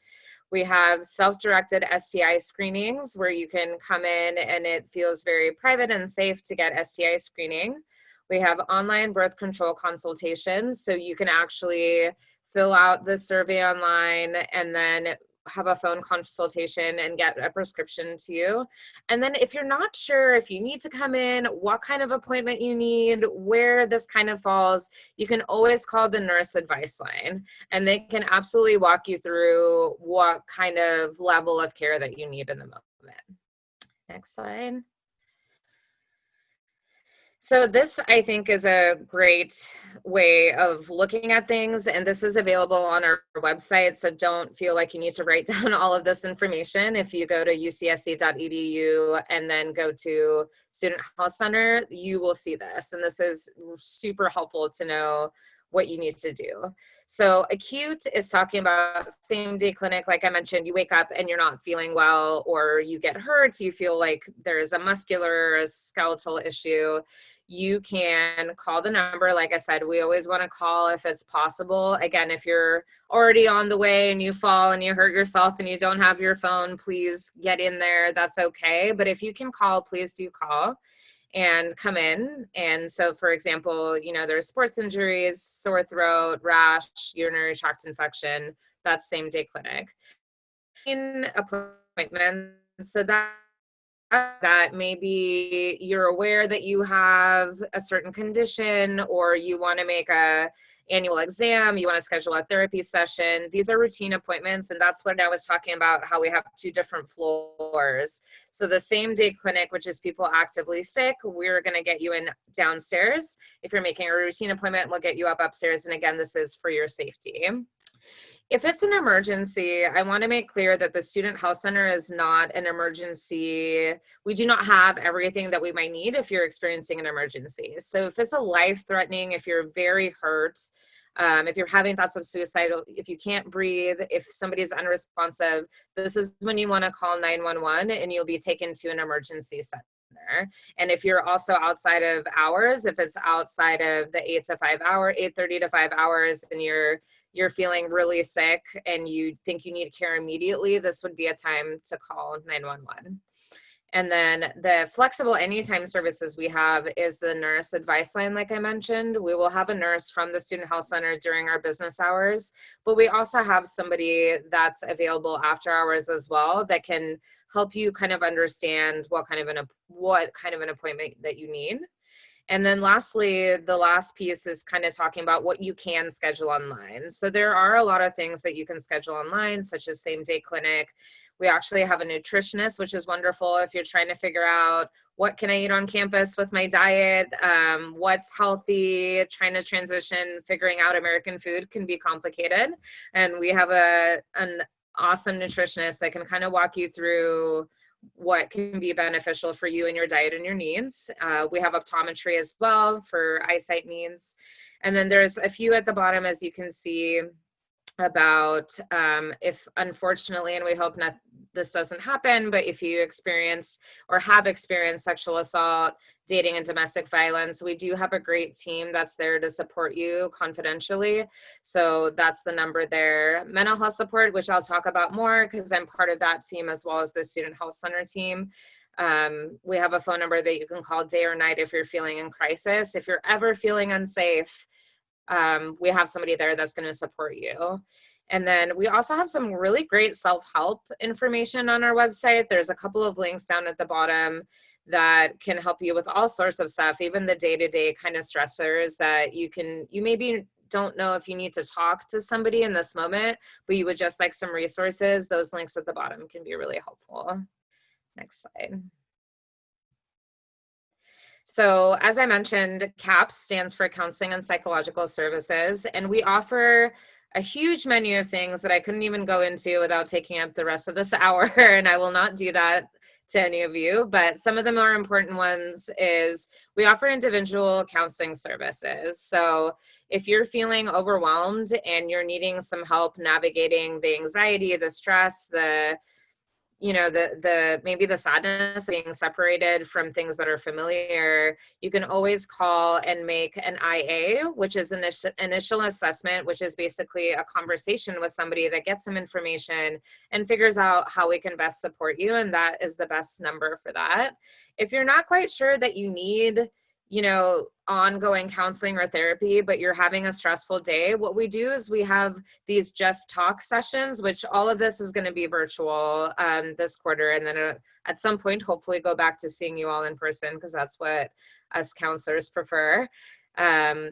We have self-directed STI screenings where you can come in and it feels very private and safe to get STI screening. We have online birth control consultations, so you can actually fill out the survey online and then have a phone consultation and get a prescription to you. And then if you're not sure if you need to come in, what kind of appointment you need, where this kind of falls, you can always call the nurse advice line, and they can absolutely walk you through what kind of level of care that you need in the moment. Next slide. So this, I think, is a great way of looking at things, and this is available on our website, so don't feel like you need to write down all of this information. If you go to ucsc.edu and then go to Student Health Center, you will see this, and this is super helpful to know what you need to do. So acute is talking about same-day clinic. Like I mentioned, you wake up and you're not feeling well, or you get hurt, you feel like there's a muscular or a skeletal issue. You can call the number. Like I said, we always want to call if it's possible. Again, if you're already on the way and you fall and you hurt yourself and you don't have your phone, please get in there. That's okay. But if you can call, please do call and come in. And so, for example, there's sports injuries, sore throat, rash, urinary tract infection, that's same day clinic. In appointments, so that maybe you're aware that you have a certain condition, or you want to make a annual exam, you want to schedule a therapy session. These are routine appointments, and that's what I was talking about, how we have 2 different floors. So the same day clinic, which is people actively sick, we're going to get you in downstairs. If you're making a routine appointment, we'll get you up upstairs. And again, this is for your safety. If it's an emergency, I want to make clear that the Student Health Center is not an emergency. We do not have everything that we might need if you're experiencing an emergency. So if it's a life-threatening, if you're very hurt, if you're having thoughts of suicide, if you can't breathe, if somebody's unresponsive, this is when you want to call 911 and you'll be taken to an emergency center. And if you're also outside of hours, if it's outside of the 8:30 to 5 hours, and you're feeling really sick and you think you need care immediately, this would be a time to call 911. And then the flexible anytime services we have is the nurse advice line. Like I mentioned, we will have a nurse from the Student Health Center during our business hours, but we also have somebody that's available after hours as well that can help you kind of understand what kind of an appointment that you need. And then lastly, the last piece is kind of talking about what you can schedule online. So there are a lot of things that you can schedule online, such as same-day clinic. We actually have a nutritionist, which is wonderful if you're trying to figure out what can I eat on campus with my diet, what's healthy, trying to transition, figuring out American food can be complicated. And we have an awesome nutritionist that can kind of walk you through what can be beneficial for you and your diet and your needs. We have optometry as well for eyesight needs. And then there's a few at the bottom, as you can see, about if unfortunately, and we hope not this doesn't happen, but if you experience or have experienced sexual assault, dating, and domestic violence, we do have a great team that's there to support you confidentially. So that's the number there. Mental health support, which I'll talk about more because I'm part of that team as well as the Student Health Center team. We have a phone number that you can call day or night if you're feeling in crisis. If you're ever feeling unsafe, we have somebody there that's going to support you. And then we also have some really great self-help information on our website. There's a couple of links down at the bottom that can help you with all sorts of stuff, even the day-to-day kind of stressors that you maybe don't know if you need to talk to somebody in this moment, but you would just like some resources. Those links at the bottom can be really helpful. Next slide. So as I mentioned, CAPS stands for Counseling and Psychological Services, and we offer a huge menu of things that I couldn't even go into without taking up the rest of this hour, and I will not do that to any of you, but some of the more important ones is we offer individual counseling services. So if you're feeling overwhelmed and you're needing some help navigating the anxiety, the stress, maybe the sadness of being separated from things that are familiar, you can always call and make an IA, which is an initial assessment, which is basically a conversation with somebody that gets some information and figures out how we can best support you. And that is the best number for that. If you're not quite sure that you need ongoing counseling or therapy, but you're having a stressful day, what we do is we have these Just Talk sessions, which all of this is going to be virtual this quarter. And then at some point, hopefully go back to seeing you all in person, because that's what us counselors prefer.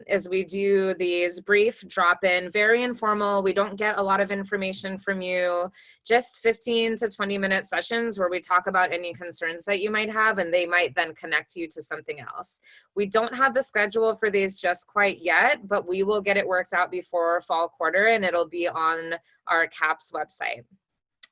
Is we do these brief drop-in, very informal. We don't get a lot of information from you, just 15 to 20-minute sessions where we talk about any concerns that you might have, and they might then connect you to something else. We don't have the schedule for these just quite yet, but we will get it worked out before fall quarter, and it'll be on our CAPS website.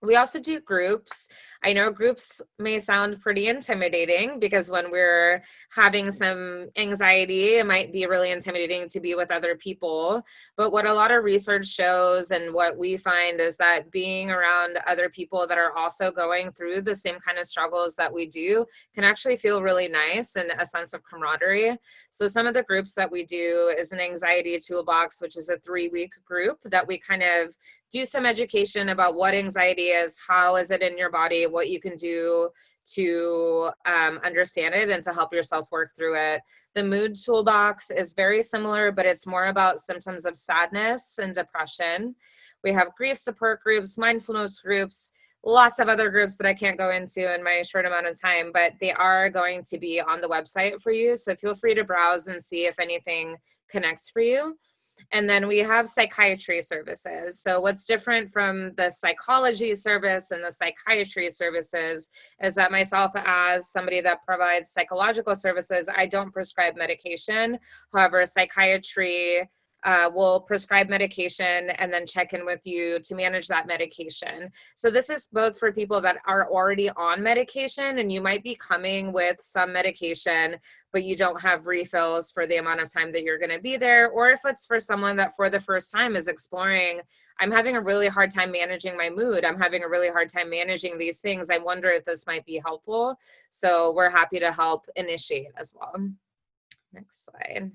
We also do groups. I know groups may sound pretty intimidating because when we're having some anxiety, it might be really intimidating to be with other people. But what a lot of research shows and what we find is that being around other people that are also going through the same kind of struggles that we do can actually feel really nice and a sense of camaraderie. So some of the groups that we do is an anxiety toolbox, which is a 3-week group that we kind of do some education about what anxiety is, how is it in your body, what you can do to understand it and to help yourself work through it. The mood toolbox is very similar, but it's more about symptoms of sadness and depression. We have grief support groups, mindfulness groups, lots of other groups that I can't go into in my short amount of time, but they are going to be on the website for you. So feel free to browse and see if anything connects for you. And then we have psychiatry services. So what's different from the psychology service and the psychiatry services is that myself, as somebody that provides psychological services, I don't prescribe medication. However, psychiatry will prescribe medication and then check in with you to manage that medication. So this is both for people that are already on medication and you might be coming with some medication, but you don't have refills for the amount of time that you're going to be there. Or if it's for someone that for the first time is exploring, I'm having a really hard time managing my mood. I'm having a really hard time managing these things. I wonder if this might be helpful. So we're happy to help initiate as well. Next slide.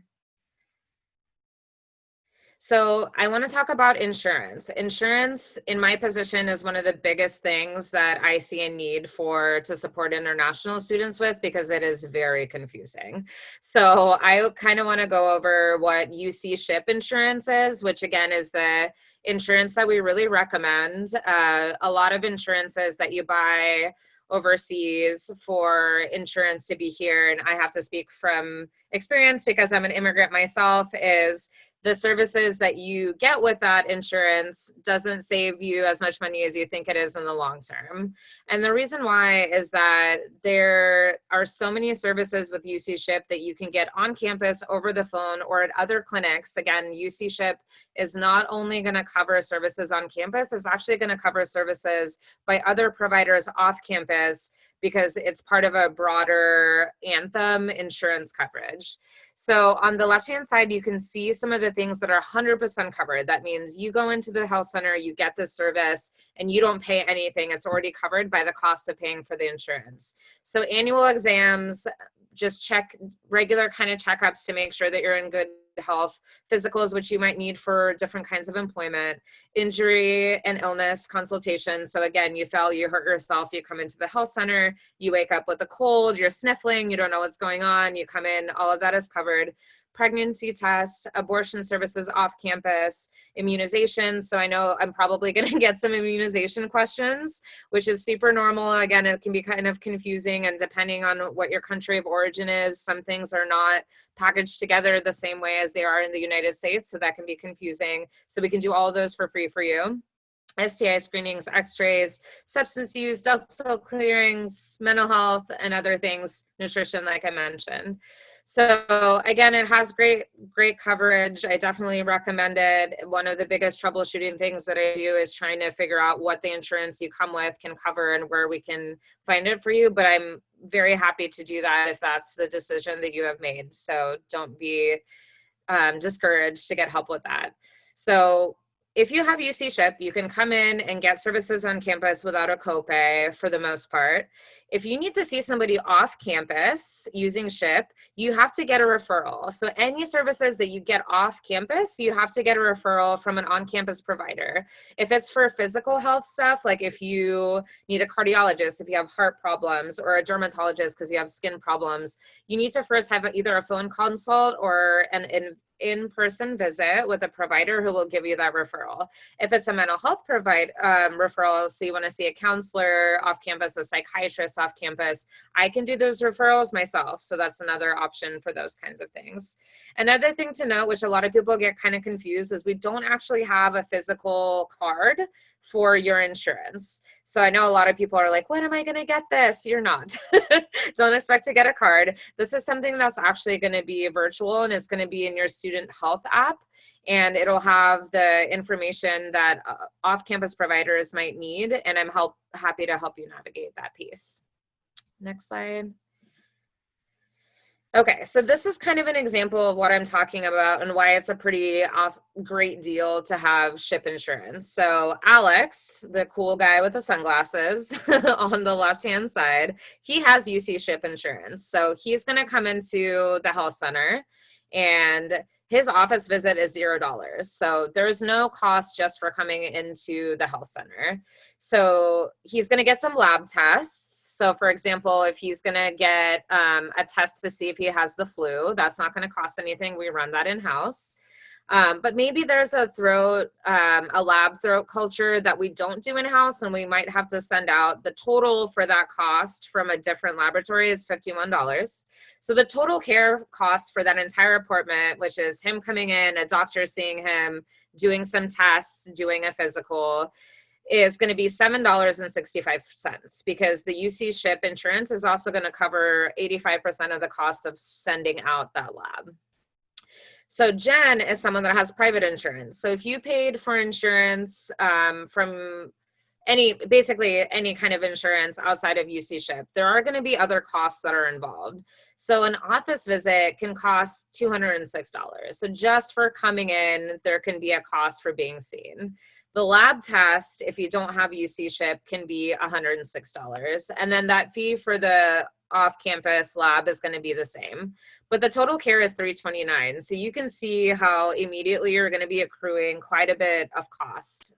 So I want to talk about insurance. Insurance, in my position, is one of the biggest things that I see a need for to support international students with, because it is very confusing. So I kind of want to go over what UC SHIP insurance is, which again is the insurance that we really recommend. A lot of insurances that you buy overseas for insurance to be here, and I have to speak from experience because I'm an immigrant myself, is the services that you get with that insurance doesn't save you as much money as you think it is in the long term. And the reason why is that there are so many services with UC Ship that you can get on campus, over the phone, or at other clinics. Again, UC Ship is not only going to cover services on campus, it's actually going to cover services by other providers off campus because it's part of a broader Anthem insurance coverage. So on the left-hand side, you can see some of the things that are 100% covered. That means you go into the health center, you get this service, and you don't pay anything. It's already covered by the cost of paying for the insurance. So annual exams, just check regular kind of checkups to make sure that you're in good health, physicals, which you might need for different kinds of employment, injury and illness consultations. So again, you fell, you hurt yourself, you come into the health center, you wake up with a cold, you're sniffling, you don't know what's going on, you come in, all of that is covered. Pregnancy tests, abortion services off campus, immunizations. So I know I'm probably going to get some immunization questions, which is super normal. Again, it can be kind of confusing, and depending on what your country of origin is, some things are not packaged together the same way as they are in the United States. So that can be confusing. So we can do all of those for free for you. STI screenings, x-rays, substance use, dental clearings, mental health, and other things, nutrition, like I mentioned. So again, it has great coverage. I definitely recommend it. One of the biggest troubleshooting things that I do is trying to figure out what the insurance you come with can cover and where we can find it for you. But I'm very happy to do that if that's the decision that you have made. So don't be discouraged to get help with that. So if you have UC Ship, you can come in and get services on campus without a copay for the most part. If you need to see somebody off campus using Ship, you have to get a referral. So any services that you get off campus, you have to get a referral from an on-campus provider. If it's for physical health stuff, like if you need a cardiologist, if you have heart problems, or a dermatologist because you have skin problems, you need to first have either a phone consult or an in-person visit with a provider who will give you that referral. If it's a mental health referral, so you want to see a counselor off campus, a psychiatrist off campus, I can do those referrals myself. So that's another option for those kinds of things. Another thing to note, which a lot of people get kind of confused, is we don't actually have a physical card for your insurance. So I know a lot of people are like, when am I going to get this? You're not. Don't expect to get a card. This is something that's actually going to be virtual, and it's going to be in your student health app, and it'll have the information that off-campus providers might need, and I'm happy to help you navigate that piece. Next slide. Okay, so this is kind of an example of what I'm talking about and why it's a pretty great deal to have Ship insurance. So Alex, the cool guy with the sunglasses on the left-hand side, he has UC Ship insurance. So he's going to come into the health center, and his office visit is $0. So there's no cost just for coming into the health center. So he's going to get some lab tests. So for example, if he's going to get a test to see if he has the flu, that's not going to cost anything. We run that in-house. But maybe there's a lab throat culture that we don't do in-house, and we might have to send out. The total for that cost from a different laboratory is $51. So the total care cost for that entire appointment, which is him coming in, a doctor seeing him, doing some tests, doing a physical, is going to be $7.65, because the UC Ship insurance is also going to cover 85% of the cost of sending out that lab. So Jen is someone that has private insurance. So if you paid for insurance from basically any kind of insurance outside of UC Ship, there are going to be other costs that are involved. So an office visit can cost $206. So just for coming in, there can be a cost for being seen. The lab test, if you don't have UC Ship, can be $106. And then that fee for the off-campus lab is going to be the same. But the total care is $329. So you can see how immediately you're going to be accruing quite a bit of cost.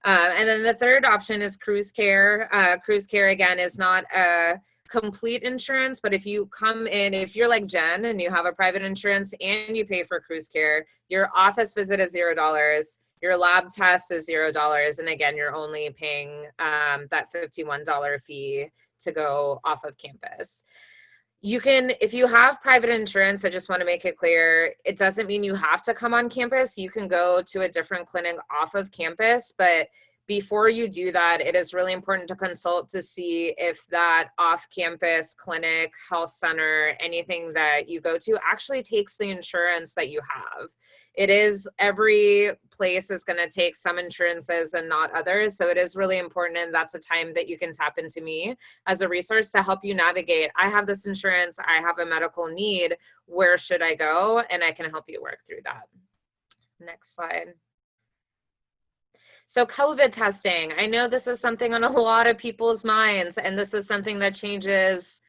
And then the third option is cruise care. Cruise care, again, is not a complete insurance, but if you come in, if you're like Jen and you have a private insurance and you pay for cruise care, your office visit is $0. Your lab test is $0. And again, you're only paying that $51 fee to go off of campus. You can, if you have private insurance, I just want to make it clear, it doesn't mean you have to come on campus. You can go to a different clinic off of campus, but before you do that, it is really important to consult to see if that off-campus clinic, health center, anything that you go to actually takes the insurance that you have. It is, every place is going to take some insurances and not others. So it is really important, and that's a time that you can tap into me as a resource to help you navigate. I have this insurance, I have a medical need, where should I go? And I can help you work through that. Next slide. So COVID testing, I know this is something on a lot of people's minds, and this is something that changes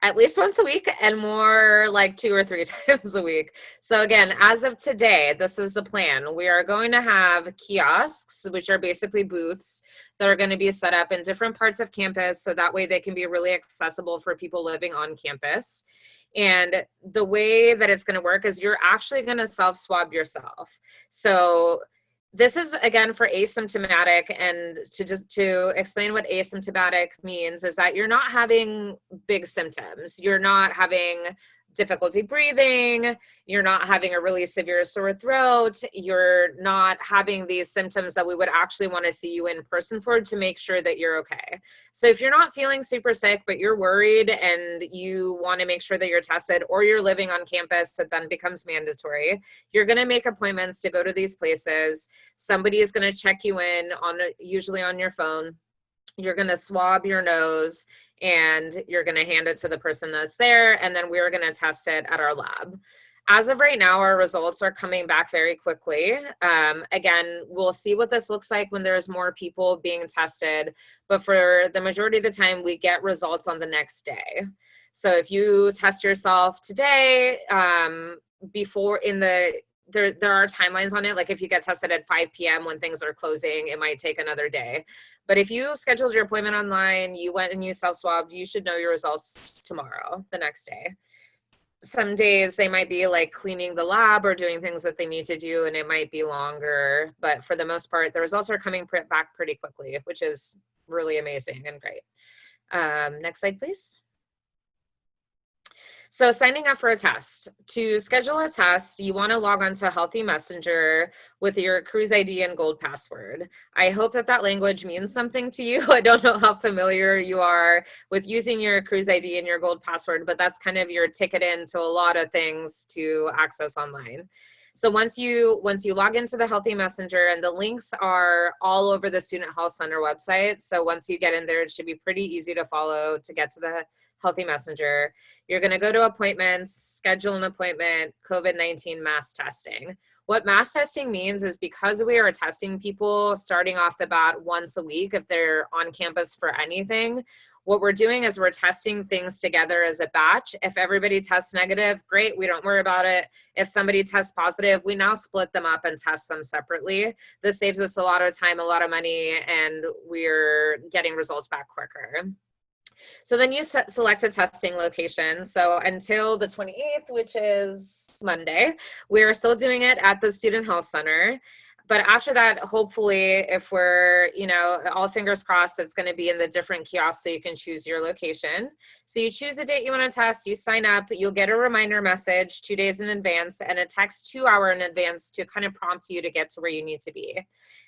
at least once a week and more like 2 or 3 times a week. So again, as of today, this is the plan. We are going to have kiosks, which are basically booths that are going to be set up in different parts of campus, so that way they can be really accessible for people living on campus. And the way that it's going to work is you're actually going to self-swab yourself. So this is, again, for asymptomatic, and to explain what asymptomatic means is that you're not having big symptoms. You're not having difficulty breathing. You're not having a really severe sore throat. You're not having these symptoms that we would actually want to see you in person for, to make sure that you're okay. So if you're not feeling super sick, but you're worried and you want to make sure that you're tested, or you're living on campus, it then becomes mandatory. You're going to make appointments to go to these places. Somebody is going to check you in usually on your phone. You're going to swab your nose, and you're going to hand it to the person that's there, and then we're going to test it at our lab. As of right now, our results are coming back very quickly. Again, we'll see what this looks like when there's more people being tested, but for the majority of the time, we get results on the next day. So if you test yourself today, there are timelines on it. Like if you get tested at 5 p.m. when things are closing, it might take another day. But if you scheduled your appointment online, you went and you self-swabbed, you should know your results tomorrow, the next day. Some days they might be like cleaning the lab or doing things that they need to do, and it might be longer. But for the most part, the results are coming back pretty quickly, which is really amazing and great. Next slide, please. So signing up for a test. To schedule a test, you want to log on to Healthy Messenger with your cruise ID and gold password. I hope that that language means something to you. I don't know how familiar you are with using your cruise ID and your gold password, but that's kind of your ticket into a lot of things to access online. So once you log into the Healthy Messenger, and the links are all over the Student Health Center website. So once you get in there, it should be pretty easy to follow to get to the Healthy Messenger. You're going to go to appointments, schedule an appointment, COVID-19 mass testing. What mass testing means is, because we are testing people starting off the bat once a week if they're on campus for anything, what we're doing is we're testing things together as a batch. If everybody tests negative, great, we don't worry about it. If somebody tests positive, we now split them up and test them separately. This saves us a lot of time, a lot of money, and we're getting results back quicker. So then you select a testing location. So until the 28th, which is Monday, we're still doing it at the Student Health Center. But after that, hopefully, if we're, all fingers crossed, it's going to be in the different kiosks so you can choose your location. So you choose the date you want to test, you sign up, you'll get a reminder message 2 days in advance and a text 2 hours in advance to kind of prompt you to get to where you need to be.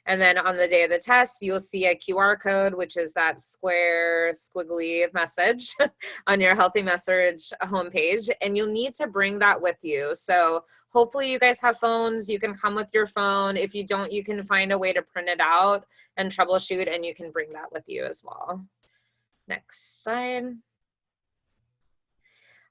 And then on the day of the test, you'll see a QR code, which is that square squiggly message on your Healthy Message homepage, and you'll need to bring that with you. So hopefully you guys have phones, you can come with your phone. If you don't, you can find a way to print it out and troubleshoot, and you can bring that with you as well. Next slide.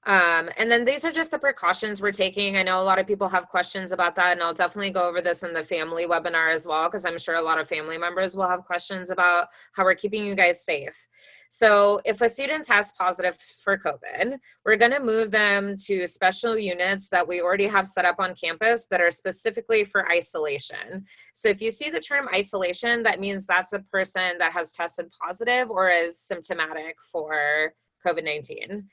And then these are just the precautions we're taking. I know a lot of people have questions about that, and I'll definitely go over this in the family webinar as well, because I'm sure a lot of family members will have questions about how we're keeping you guys safe. So if a student tests positive for COVID, we're going to move them to special units that we already have set up on campus that are specifically for isolation. So if you see the term isolation, that means that's a person that has tested positive or is symptomatic for COVID-19.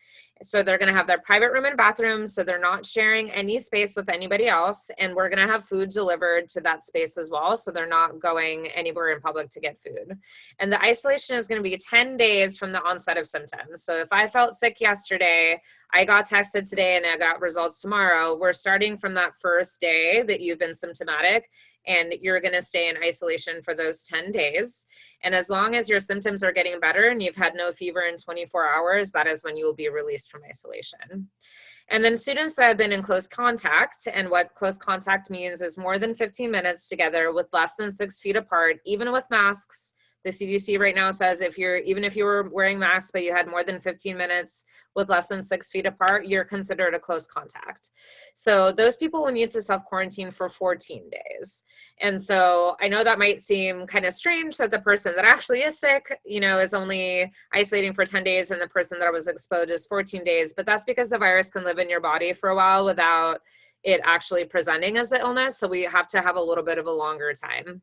So they're going to have their private room and bathroom, so they're not sharing any space with anybody else, and we're going to have food delivered to that space as well, so they're not going anywhere in public to get food. And the isolation is going to be 10 days from the onset of symptoms. So if I felt sick yesterday, I got tested today and I got results tomorrow, we're starting from that first day that you've been symptomatic, and you're going to stay in isolation for those 10 days. And as long as your symptoms are getting better and you've had no fever in 24 hours, that is when you will be released from isolation. And then students that have been in close contact, and what close contact means is more than 15 minutes together with less than 6 feet apart, even with masks. The CDC right now says even if you were wearing masks, but you had more than 15 minutes with less than 6 feet apart, you're considered a close contact. So those people will need to self-quarantine for 14 days. And so I know that might seem kind of strange that the person that actually is sick, is only isolating for 10 days and the person that was exposed is 14 days, but that's because the virus can live in your body for a while without it actually presenting as the illness. So we have to have a little bit of a longer time.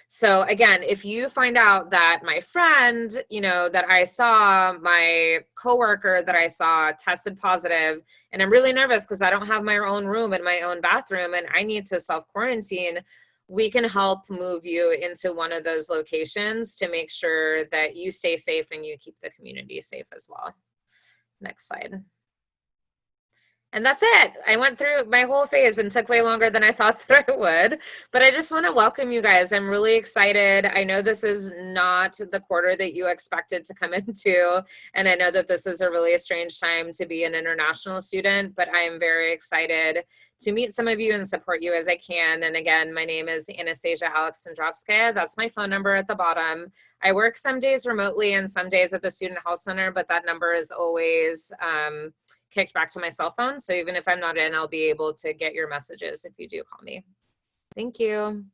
So again, if you find out that my friend, that I saw, my coworker that I saw tested positive, and I'm really nervous because I don't have my own room and my own bathroom and I need to self-quarantine, we can help move you into one of those locations to make sure that you stay safe and you keep the community safe as well. Next slide. And that's it. I went through my whole phase and took way longer than I thought that I would. But I just want to welcome you guys. I'm really excited. I know this is not the quarter that you expected to come into. And I know that this is a really strange time to be an international student, but I'm very excited to meet some of you and support you as I can. And again, my name is Anastasia Alexandrovskaya. That's my phone number at the bottom. I work some days remotely and some days at the Student Health Center, but that number is always kicked back to my cell phone. So even if I'm not in, I'll be able to get your messages if you do call me. Thank you.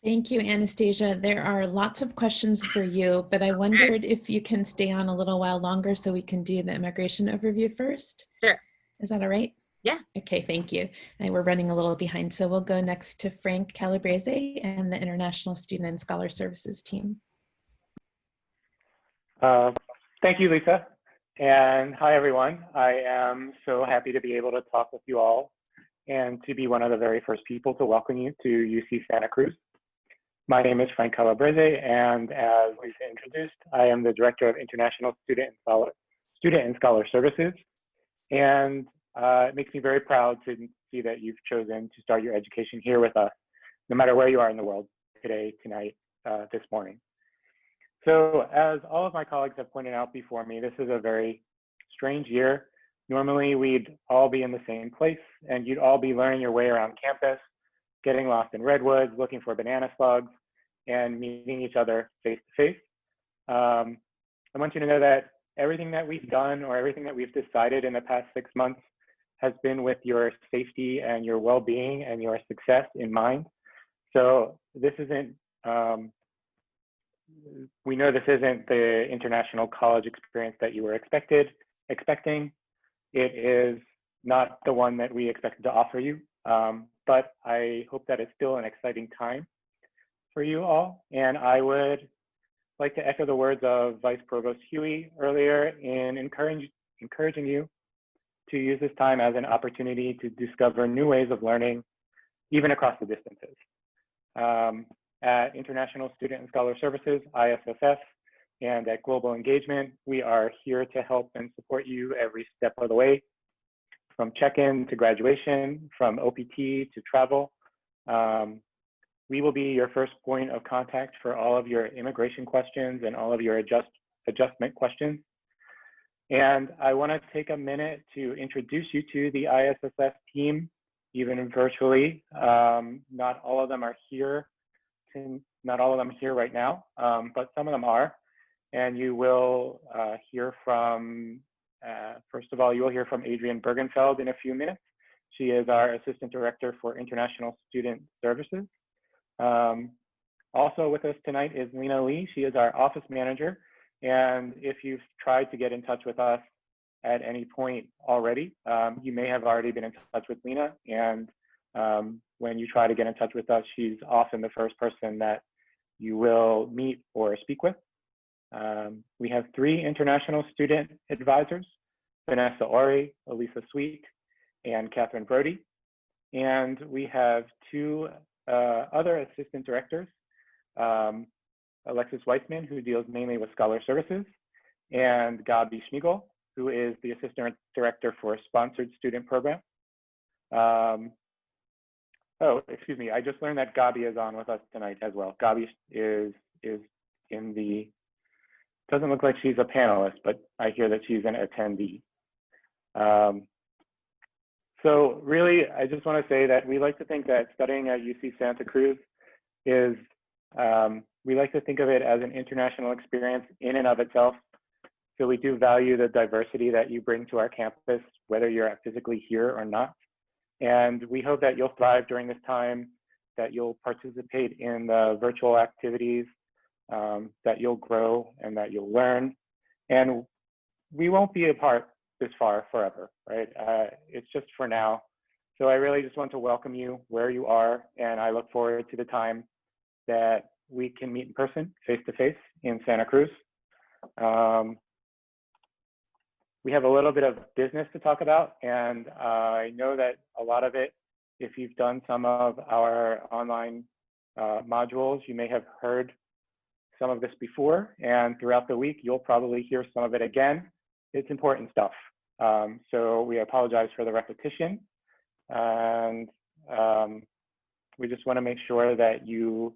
Thank you, Anastasia. There are lots of questions for you, but I wondered if you can stay on a little while longer so we can do the immigration overview first. Sure. Is that all right? Yeah. Okay, thank you. And we're running a little behind, so we'll go next to Frank Calabrese and the International Student and Scholar Services team. Thank you, Lisa. And hi, everyone. I am so happy to be able to talk with you all and to be one of the very first people to welcome you to UC Santa Cruz. My name is Frank Calabrese, and as Lisa introduced, I am the Director of International Student and Scholar Services. And it makes me very proud to see that you've chosen to start your education here with us, no matter where you are in the world today, tonight, this morning. So as all of my colleagues have pointed out before me, this is a very strange year. Normally, we'd all be in the same place and you'd all be learning your way around campus, getting lost in redwoods, looking for banana slugs, and meeting each other face to face. I want you to know that everything that we've done or everything that we've decided in the past 6 months has been with your safety and your well-being and your success in mind. So this isn't, we know this isn't the international college experience that you were expecting. It is not the one that we expected to offer you, but I hope that it's still an exciting time for you all. And I would like to echo the words of Vice Provost Huey earlier in encouraging you to use this time as an opportunity to discover new ways of learning, even across the distances. At International Student and Scholar Services, ISSF, and at Global Engagement, we are here to help and support you every step of the way, from check-in to graduation, from OPT to travel. We will be your first point of contact for all of your immigration questions and all of your adjustment questions. And I want to take a minute to introduce you to the ISSF team, even virtually. Not all of them are here. Not all of them here right now, but some of them are. And you will hear from, first of all, you will hear from Adrienne Bergenfeld in a few minutes. She is our Assistant Director for International Student Services. Also with us tonight is Lena Lee. She is our Office Manager. And if you've tried to get in touch with us at any point already, you may have already been in touch with Lena. And when you try to get in touch with us, she's often the first person that you will meet or speak with. We have 3 international student advisors, Vanessa Ori, Elisa Sweet, and Catherine Brody. And we have 2 other assistant directors, Alexis Weissman, who deals mainly with scholar services, and Gabi Schmiegel, who is the assistant director for sponsored student program. Oh, excuse me, I just learned that Gabi is on with us tonight as well. Gabi is in the, doesn't look like she's a panelist, but I hear that she's an attendee. So really, I just want to say that we like to think that studying at UC Santa Cruz is, we like to think of it as an international experience in and of itself. So we do value the diversity that you bring to our campus, whether you're physically here or not. And we hope that you'll thrive during this time, that you'll participate in the virtual activities, that you'll grow and that you'll learn. And we won't be apart this far forever, right? It's just for now. So I really just want to welcome you where you are, and I look forward to the time that we can meet in person, face to face in Santa Cruz. We have a little bit of business to talk about, and I know that a lot of it, if you've done some of our online modules, you may have heard some of this before, and throughout the week, you'll probably hear some of it again. It's important stuff. So we apologize for the repetition, and we just want to make sure that you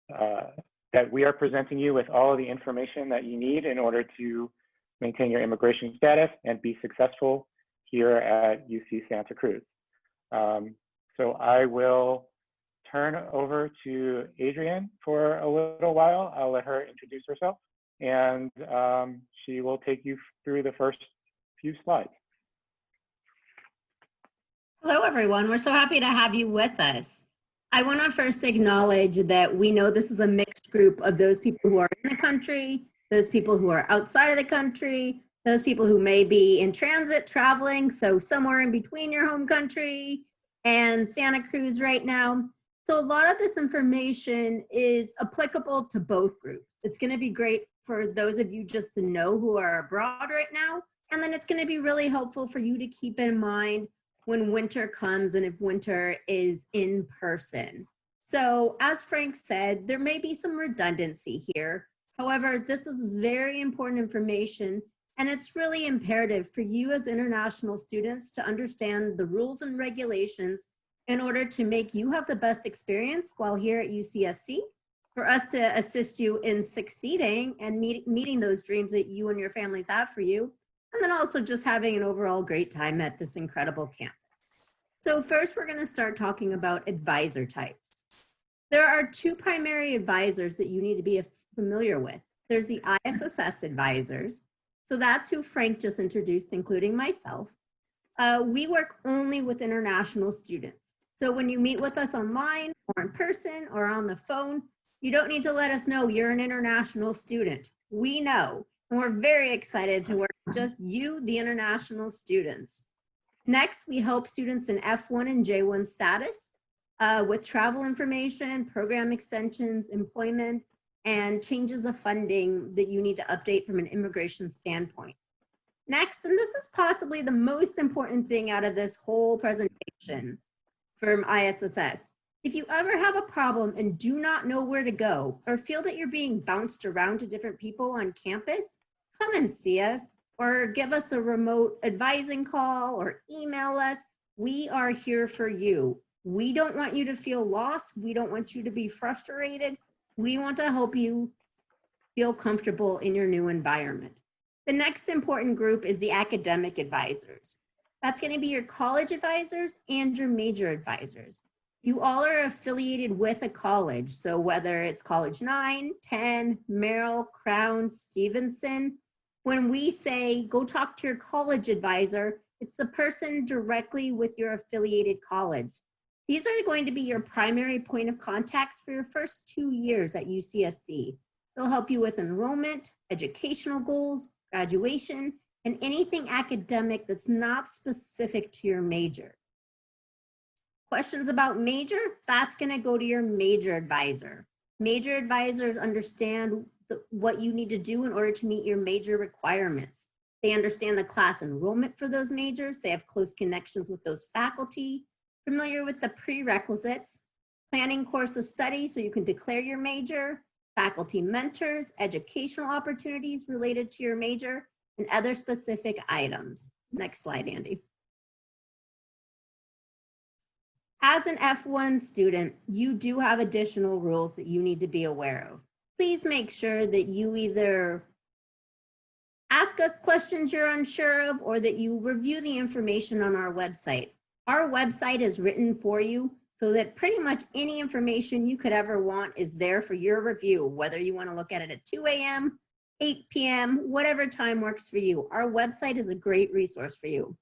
that we are presenting you with all of the information that you need in order to maintain your immigration status and be successful here at UC Santa Cruz. So I will turn over to Adrienne for a little while. I'll let her introduce herself, and she will take you through the first few slides. Hello, everyone. We're so happy to have you with us. I want to first acknowledge that we know this is a mixed group of those people who are in the country, those people who are outside of the country, those people who may be in transit traveling, so somewhere in between your home country and Santa Cruz right now. So a lot of this information is applicable to both groups. It's going to be great for those of you just to know who are abroad right now, and then it's going to be really helpful for you to keep in mind when winter comes and if winter is in person. So as Frank said, there may be some redundancy here. However, this is very important information, and it's really imperative for you as international students to understand the rules and regulations in order to make you have the best experience while here at UCSC, for us to assist you in succeeding and meeting those dreams that you and your families have for you, and then also just having an overall great time at this incredible campus. So first, we're going to start talking about advisor types. There are 2 primary advisors that you need to be familiar with. There's the ISSS advisors. So that's who Frank just introduced, including myself. We work only with international students. So when you meet with us online or in person or on the phone, you don't need to let us know you're an international student. We know, and we're very excited to work with just you, the international students. Next, we help students in F1 and J1 status with travel information, program extensions, employment, and changes of funding that you need to update from an immigration standpoint. Next, and this is possibly the most important thing out of this whole presentation from ISSS, if you ever have a problem and do not know where to go or feel that you're being bounced around to different people on campus, come and see us or give us a remote advising call or email us. We are here for you. We don't want you to feel lost. We don't want you to be frustrated. We want to help you feel comfortable in your new environment. The next important group is the academic advisors. That's going to be your college advisors and your major advisors. You all are affiliated with a college. So whether it's College 9, 10, Merrill, Crown, Stevenson, when we say go talk to your college advisor, it's the person directly with your affiliated college. These are going to be your primary point of contacts for your first 2 years at UCSC. They'll help you with enrollment, educational goals, graduation, and anything academic that's not specific to your major. Questions about major? That's going to go to your major advisor. Major advisors understand what you need to do in order to meet your major requirements. They understand the class enrollment for those majors. They have close connections with those faculty, familiar with the prerequisites, planning course of study so you can declare your major, faculty mentors, educational opportunities related to your major, and other specific items. Next slide, Andy. As an F1 student, you do have additional rules that you need to be aware of. Please make sure that you either ask us questions you're unsure of or that you review the information on our website. Our website is written for you so that pretty much any information you could ever want is there for your review, whether you want to look at it at 2 a.m., 8 p.m., whatever time works for you. Our website is a great resource for you.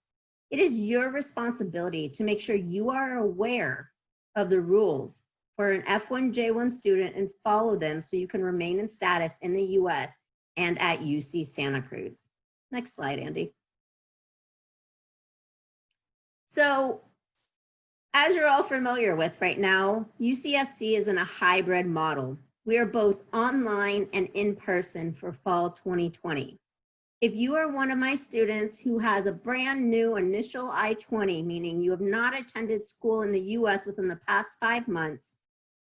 It is your responsibility to make sure you are aware of the rules for an F1J1 student and follow them so you can remain in status in the US and at UC Santa Cruz. Next slide, Andy. So, as you're all familiar with right now, UCSC is in a hybrid model. We are both online and in person for fall 2020. If you are one of my students who has a brand new initial I-20, meaning you have not attended school in the US within the past 5 months,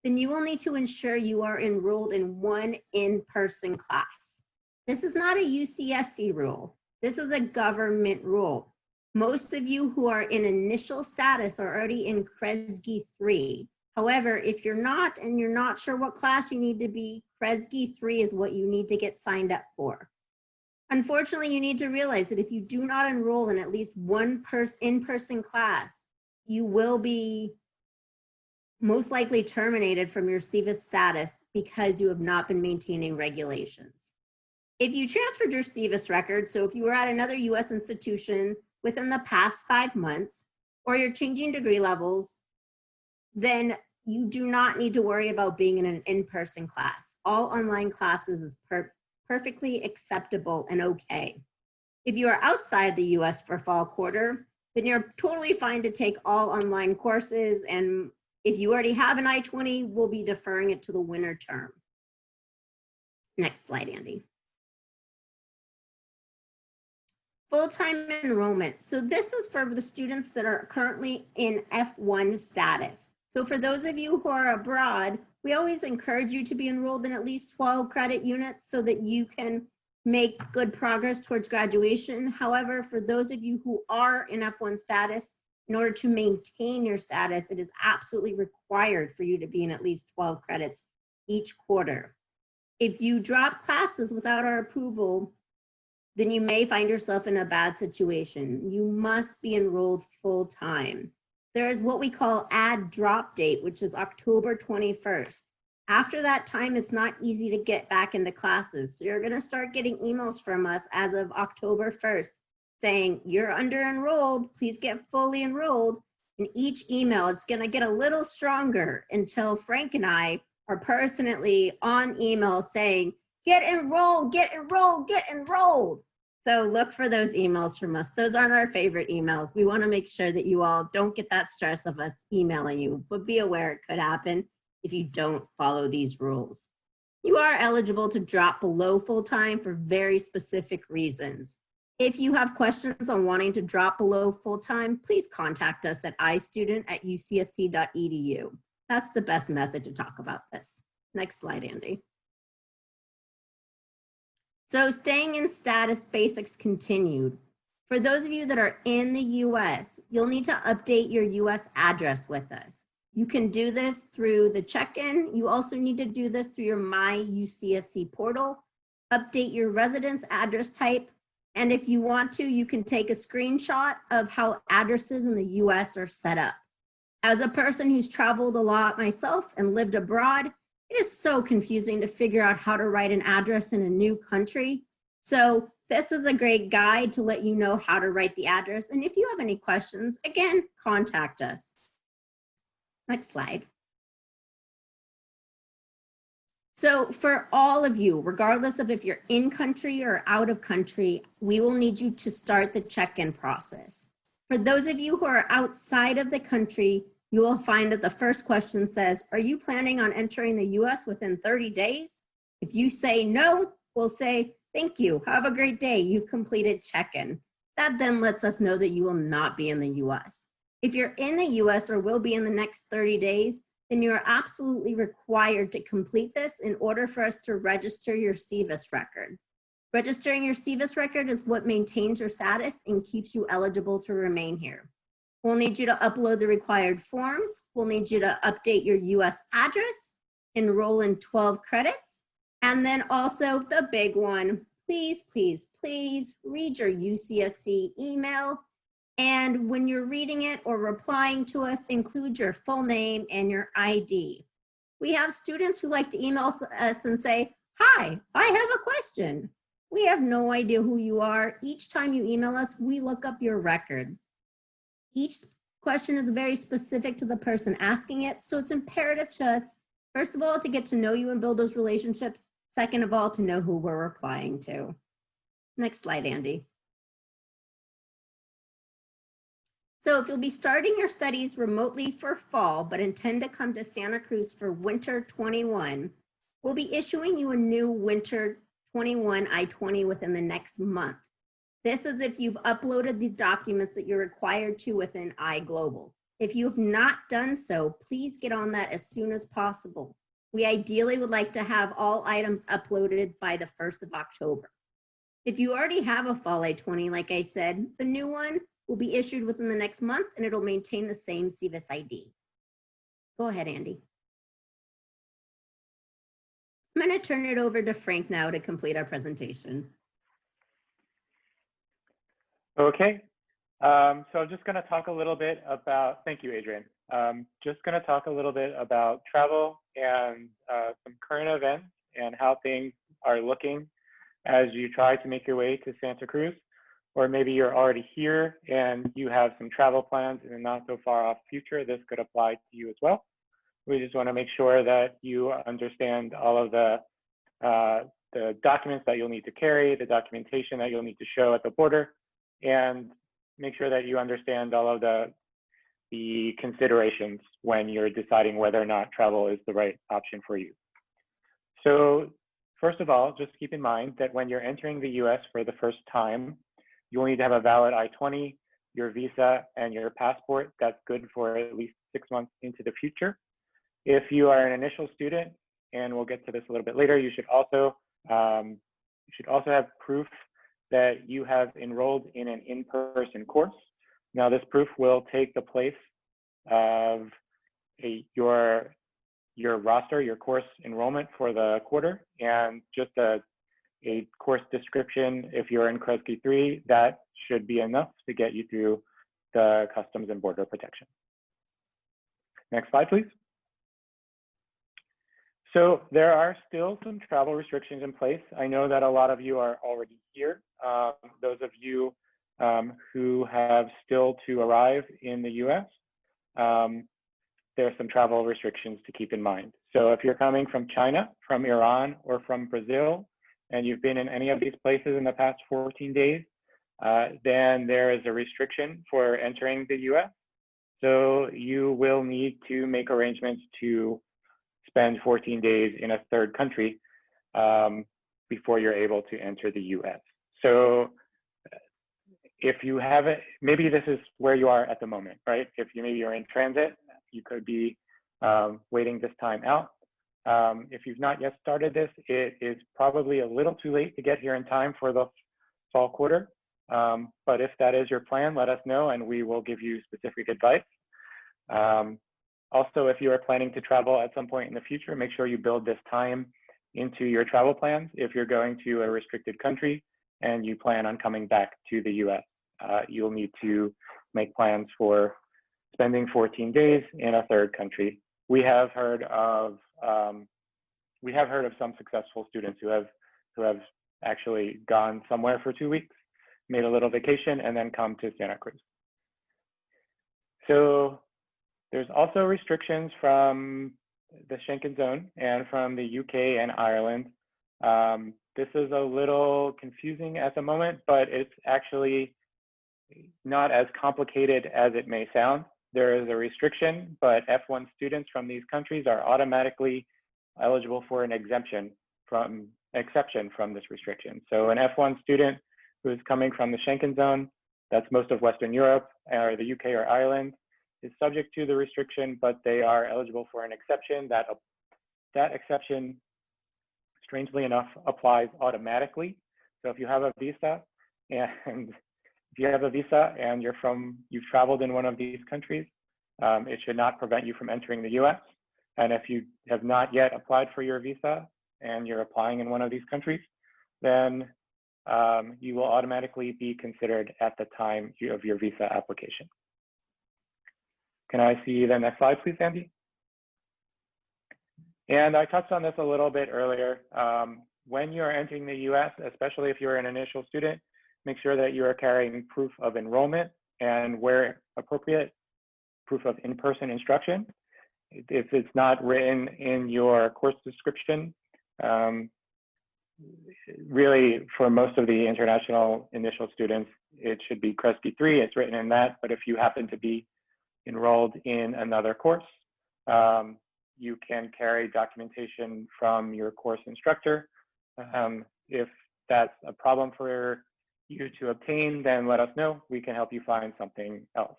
then you will need to ensure you are enrolled in one in-person class. This is not a UCSC rule. This is a government rule. Most of you who are in initial status are already in Kresge 3. However, if you're not and you're not sure what class you need to be, Kresge 3 is what you need to get signed up for. Unfortunately, you need to realize that if you do not enroll in at least one in-person class, you will be most likely terminated from your SEVIS status because you have not been maintaining regulations. If you transferred your SEVIS record, so if you were at another US institution within the past 5 months, or you're changing degree levels, then you do not need to worry about being in an in-person class. All online classes is perfectly acceptable and okay. If you are outside the US for fall quarter, then you're totally fine to take all online courses, and if you already have an I-20, we'll be deferring it to the winter term. Next slide, Andy. Full-time enrollment. So this is for the students that are currently in F1 status. So for those of you who are abroad, we always encourage you to be enrolled in at least 12 credit units so that you can make good progress towards graduation. However, for those of you who are in F1 status, in order to maintain your status, it is absolutely required for you to be in at least 12 credits each quarter. If you drop classes without our approval, then you may find yourself in a bad situation. You must be enrolled full time. There is what we call add drop date, which is October 21st. After that time, it's not easy to get back into classes. So you're gonna start getting emails from us as of October 1st saying, you're under enrolled, please get fully enrolled. And each email, it's gonna get a little stronger until Frank and I are personally on email saying, get enrolled, get enrolled, get enrolled. So look for those emails from us. Those aren't our favorite emails. We wanna make sure that you all don't get that stress of us emailing you, but be aware it could happen if you don't follow these rules. You are eligible to drop below full-time for very specific reasons. If you have questions on wanting to drop below full-time, please contact us at istudent@ucsc.edu. That's the best method to talk about this. Next slide, Andy. So staying in status basics continued. For those of you that are in the US, you'll need to update your US address with us. You can do this through the check-in. You also need to do this through your My UCSC portal. Update your residence address type. And if you want to, you can take a screenshot of how addresses in the US are set up. As a person who's traveled a lot myself and lived abroad, it is so confusing to figure out how to write an address in a new country. So this is a great guide to let you know how to write the address. And if you have any questions, again, contact us. Next slide. So for all of you, regardless of if you're in country or out of country, we will need you to start the check-in process. For those of you who are outside of the country, you will find that the first question says, are you planning on entering the US within 30 days? If you say no, we'll say, thank you, have a great day, you've completed check-in. That then lets us know that you will not be in the US. If you're in the US or will be in the next 30 days, then you're absolutely required to complete this in order for us to register your SYNCHRONOUS record. Registering your SYNCHRONOUS record is what maintains your status and keeps you eligible to remain here. We'll need you to upload the required forms. We'll need you to update your US address, enroll in 12 credits, and then also the big one, please, please, please read your UCSC email. And when you're reading it or replying to us, include your full name and your ID. We have students who like to email us and say, hi, I have a question. We have no idea who you are. Each time you email us, we look up your record. Each question is very specific to the person asking it, so it's imperative to us, first of all, to get to know you and build those relationships. Second of all, to know who we're replying to. Next slide, Andy. So if you'll be starting your studies remotely for fall, but intend to come to Santa Cruz for winter 21, we'll be issuing you a new winter 21 I-20 within the next month. This is if you've uploaded the documents that you're required to within iGlobal. If you have not done so, please get on that as soon as possible. We ideally would like to have all items uploaded by the 1st of October. If you already have a fall I-20, like I said, the new one will be issued within the next month and it'll maintain the same SYNCHRONOUS ID. Go ahead, Andy. I'm going to turn it over to Frank now to complete our presentation. Okay, so I'm just going to talk a little bit about, thank you, Adrian. Just going to talk a little bit about travel and some current events and how things are looking as you try to make your way to Santa Cruz, or maybe you're already here and you have some travel plans in the not so far off future. This could apply to you as well. We just want to make sure that you understand all of the documents that you'll need to carry, the documentation that you'll need to show at the border, and make sure that you understand all of the considerations when you're deciding whether or not travel is the right option for you. So first of all, just keep in mind that when you're entering the US for the first time, you'll need to have a valid I-20, your visa, and your passport that's good for at least 6 months into the future. If you are an initial student, and we'll get to this a little bit later, you should also have proof that you have enrolled in an in-person course. Now, this proof will take the place of your roster, your course enrollment for the quarter, and just a course description. If you're in Kresge 3, that should be enough to get you through the Customs and Border Protection. Next slide, please. So there are still some travel restrictions in place. I know that a lot of you are already here. Those of you who have still to arrive in the US, there are some travel restrictions to keep in mind. So if you're coming from China, from Iran, or from Brazil, and you've been in any of these places in the past 14 days, then there is a restriction for entering the US. So you will need to make arrangements to spend 14 days in a third country before you're able to enter the US. So if you have it, maybe this is where you are at the moment, right? If maybe you're in transit, you could be waiting this time out. If you've not yet started this, it is probably a little too late to get here in time for the fall quarter. But if that is your plan, let us know and we will give you specific advice. Also, if you are planning to travel at some point in the future, make sure you build this time into your travel plans. If you're going to a restricted country and you plan on coming back to the US, you'll need to make plans for spending 14 days in a third country. We have heard of some successful students who have actually gone somewhere for 2 weeks, made a little vacation, and then come to Santa Cruz. So there's also restrictions from the Schengen zone and from the UK and Ireland. This is a little confusing at the moment, but it's actually not as complicated as it may sound. There is a restriction, but F1 students from these countries are automatically eligible for an exemption exception from this restriction. So an F1 student who is coming from the Schengen zone, that's most of Western Europe, or the UK or Ireland, is subject to the restriction, but they are eligible for an exception. That exception, strangely enough, applies automatically. So if you have a visa and you've traveled in one of these countries, it should not prevent you from entering the US. And if you have not yet applied for your visa and you're applying in one of these countries, then you will automatically be considered at the time of your visa application. Can I see the next slide, please, Andy? And I touched on this a little bit earlier. When you're entering the US, especially if you're an initial student, make sure that you are carrying proof of enrollment and, where appropriate, proof of in-person instruction. If it's not written in your course description, really for most of the international initial students, it should be CRESP 3, it's written in that, but if you happen to be enrolled in another course, you can carry documentation from your course instructor. If that's a problem for you to obtain, then let us know. We can help you find something else.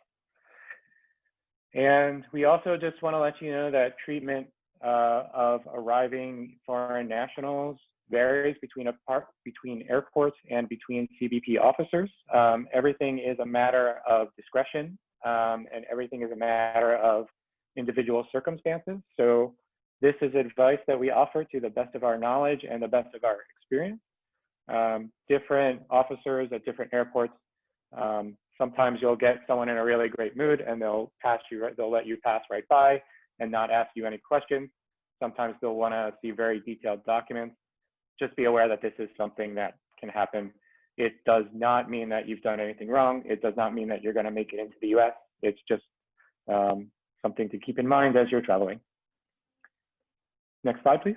And we also just want to let you know that treatment of arriving foreign nationals varies between airports and between CBP officers. Everything is a matter of discretion, and everything is a matter of individual circumstances. So this is advice that we offer to the best of our knowledge and the best of our experience. Different officers at different airports, sometimes you'll get someone in a really great mood and they'll let you pass right by and not ask you any questions. Sometimes they'll want to see very detailed documents. Just be aware that this is something that can happen. It does not mean that you've done anything wrong. It does not mean that you're going to make it into the US. It's just something to keep in mind as you're traveling. Next slide, please.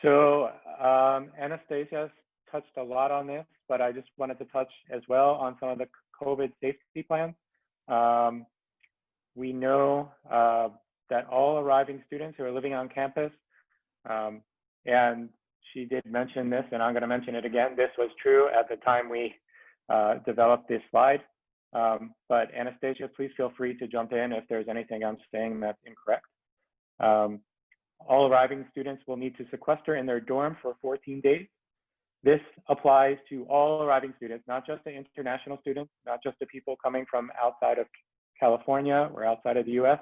So Anastasia touched a lot on this, but I just wanted to touch as well on some of the COVID safety plans. We know that all arriving students who are living on campus, and she did mention this, and I'm going to mention it again. This was true at the time we developed this slide. But Anastasia, please feel free to jump in if there's anything I'm saying that's incorrect. All arriving students will need to sequester in their dorm for 14 days. This applies to all arriving students, not just the international students, not just the people coming from outside of California or outside of the US,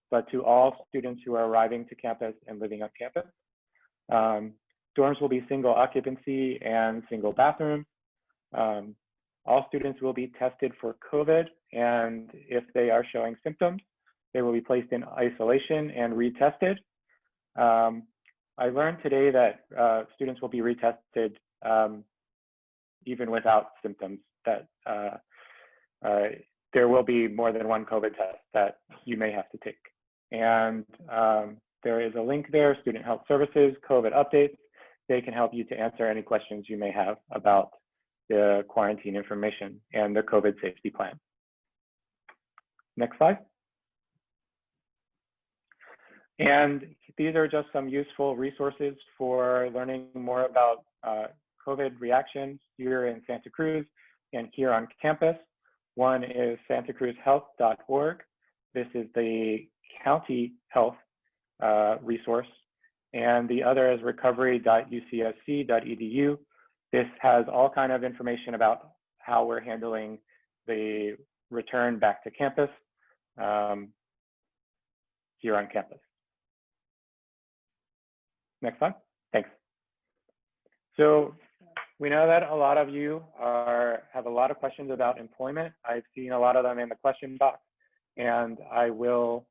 but to all students who are arriving to campus and living on campus. Dorms will be single occupancy and single bathrooms. All students will be tested for COVID, and if they are showing symptoms, they will be placed in isolation and retested. I learned today that students will be retested even without symptoms, that there will be more than one COVID test that you may have to take. And there is a link there, Student Health Services, COVID updates. They can help you to answer any questions you may have about the quarantine information and the COVID safety plan. Next slide. And these are just some useful resources for learning more about COVID reactions here in Santa Cruz and here on campus. One is santacruzhealth.org. This is the county health resource. And the other is recovery.ucsc.edu. This has all kind of information about how we're handling the return back to campus here on campus. Next slide. Thanks. So we know that a lot of you have a lot of questions about employment. I've seen a lot of them in the question box, and I will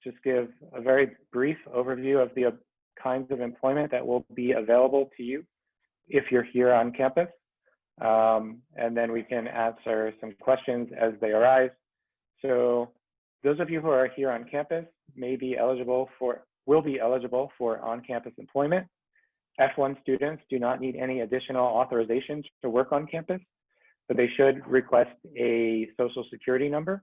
just give a very brief overview of the kinds of employment that will be available to you if you're here on campus. And then we can answer some questions as they arise. So those of you who are here on campus will be eligible for on-campus employment. F1 students do not need any additional authorizations to work on campus, but they should request a social security number.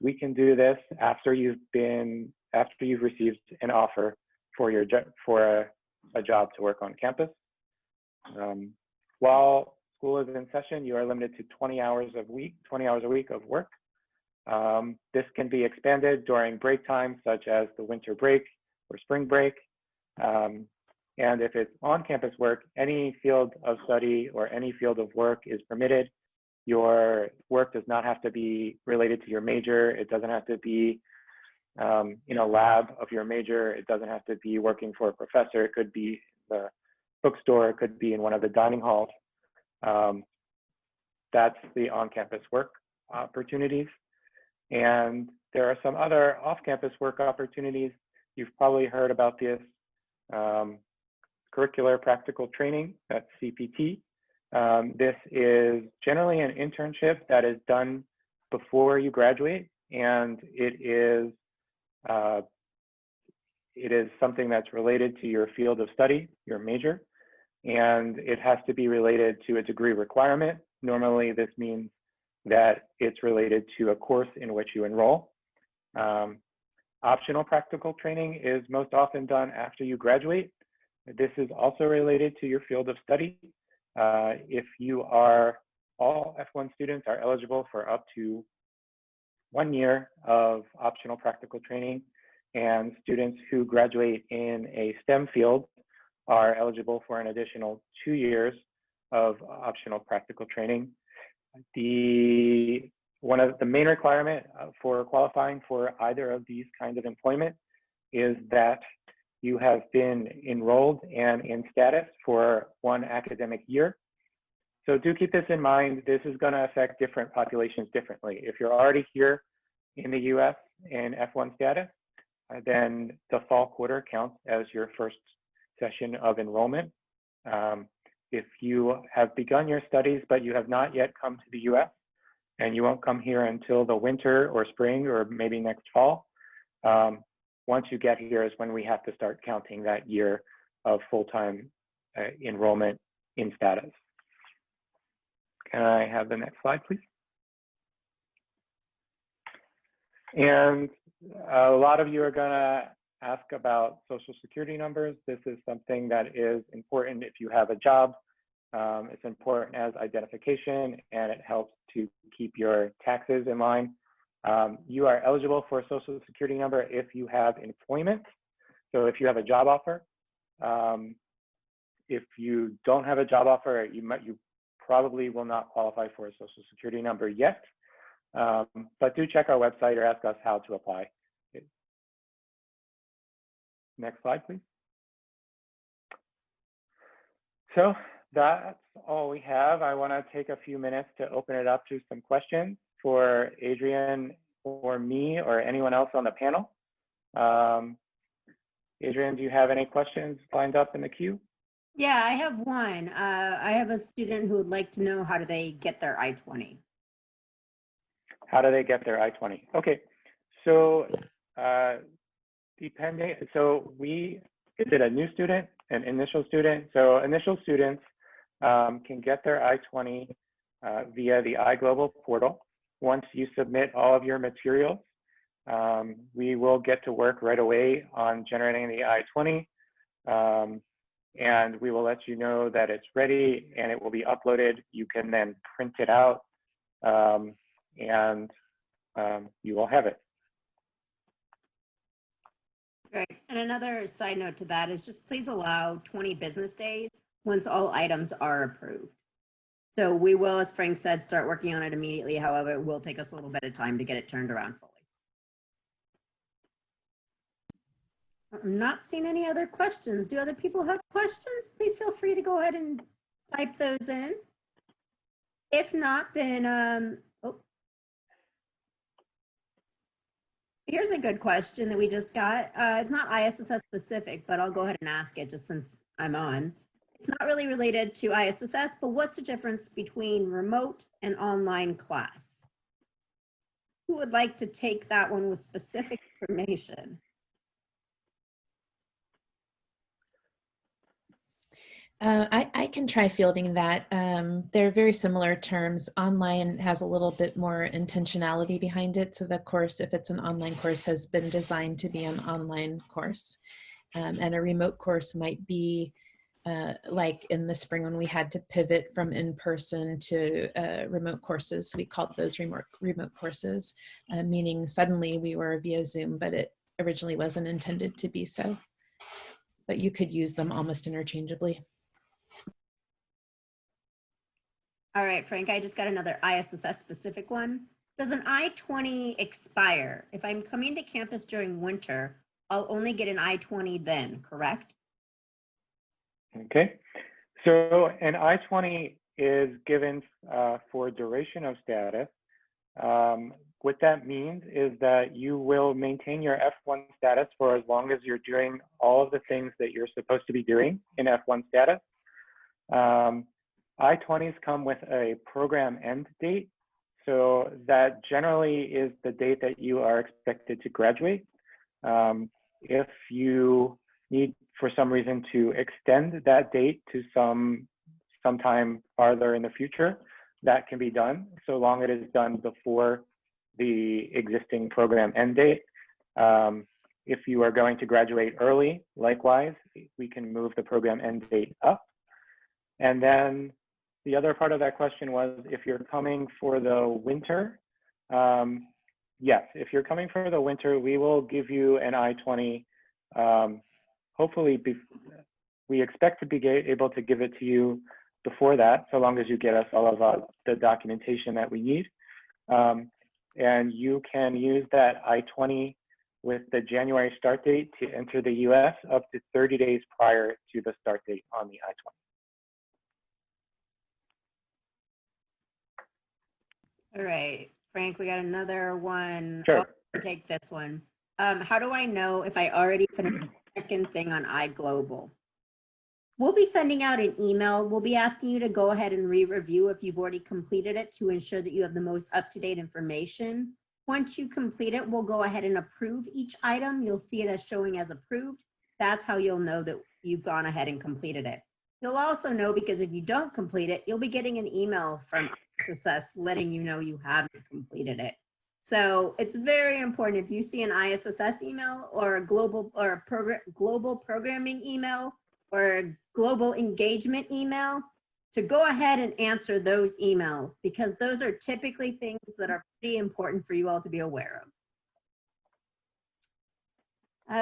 We can do this after you've been after you've received an offer for a job to work on campus. While school is in session, you are limited to 20 hours a week of work. This can be expanded during break times, such as the winter break or spring break. And if it's on-campus work, any field of study or any field of work is permitted. Your work does not have to be related to your major. It doesn't have to be in a lab of your major. It doesn't have to be working for a professor. It could be the bookstore. It could be in one of the dining halls. That's the on-campus work opportunities. And there are some other off-campus work opportunities. You've probably heard about this. Curricular practical training, that's CPT. This is generally an internship that is done before you graduate, and it is something that's related to your field of study, your major, and it has to be related to a degree requirement. Normally, this means that it's related to a course in which you enroll. Optional practical training is most often done after you graduate. This is also related to your field of study. All F1 students are eligible for up to 1 year of optional practical training, and students who graduate in a STEM field are eligible for an additional 2 years of optional practical training. One of the main requirement for qualifying for either of these kinds of employment is that you have been enrolled and in status for 1 academic year. So do keep this in mind. This is going to affect different populations differently. If you're already here in the US in F1 status, then the fall quarter counts as your first session of enrollment. If you have begun your studies, but you have not yet come to the US, and you won't come here until the winter or spring or maybe next fall, once you get here is when we have to start counting that year of full-time enrollment in status. Can I have the next slide, please? And a lot of you are gonna ask about Social Security numbers. This is something that is important if you have a job. It's important as identification, and it helps to keep your taxes in line. You are eligible for a Social Security number if you have employment. So if you have a job offer. If you don't have a job offer, you probably will not qualify for a Social Security number yet. But do check our website or ask us how to apply. Next slide, please. So that's all we have. I want to take a few minutes to open it up to some questions for Adrian or me or anyone else on the panel. Adrian, do you have any questions lined up in the queue? Yeah, I have one. I have a student who would like to know, how do they get their I-20? How do they get their I-20? Okay, so is it a new student, an initial student? So initial students can get their I-20 via the iGlobal portal. Once you submit all of your materials, we will get to work right away on generating the I-20. And we will let you know that it's ready and it will be uploaded. You can then print it out and you will have it. Great. And another side note to that is just please allow 20 business days once all items are approved. So we will, as Frank said, start working on it immediately. However, it will take us a little bit of time to get it turned around fully. I'm not seeing any other questions. Do other people have questions? Please feel free to go ahead and type those in. If not, then, here's a good question that we just got. It's not ISSS specific, but I'll go ahead and ask it just since I'm on. It's not really related to ISSS, but what's the difference between remote and online class? Who would like to take that one with specific information? I can try fielding that. They're very similar terms. Online has a little bit more intentionality behind it. So the course, if it's an online course, has been designed to be an online course. And a remote course might be like in the spring when we had to pivot from in-person to remote courses. We called those remote courses, meaning suddenly we were via Zoom, but it originally wasn't intended to be so. But you could use them almost interchangeably. All right, Frank, I just got another ISSS specific one. Does an I-20 expire? If I'm coming to campus during winter, I'll only get an I-20 then, correct? Okay, so an I-20 is given for duration of status. What that means is that you will maintain your F1 status for as long as you're doing all of the things that you're supposed to be doing in F1 status. I-20s come with a program end date. So that generally is the date that you are expected to graduate. If you need, for some reason, to extend that date to sometime farther in the future, that can be done, so long as it is done before the existing program end date. If you are going to graduate early, likewise, we can move the program end date up. And then the other part of that question was if you're coming for the winter. Yes, if you're coming for the winter, we will give you an I-20. Hopefully, we expect to be able to give it to you before that, so long as you get us all of the documentation that we need. And you can use that I-20 with the January start date to enter the US up to 30 days prior to the start date on the I-20. All right, Frank, we got another one. Sure. I'll take this one. How do I know if I already finished the second thing on iGlobal? We'll be sending out an email. We'll be asking you to go ahead and re-review if you've already completed it to ensure that you have the most up-to-date information. Once you complete it, we'll go ahead and approve each item. You'll see it as showing as approved. That's how you'll know that you've gone ahead and completed it. You'll also know, because if you don't complete it, you'll be getting an email from ISSS letting you know you haven't completed it. So it's very important, if you see an ISSS email or a global programming email or a global engagement email, to go ahead and answer those emails, because those are typically things that are pretty important for you all to be aware of.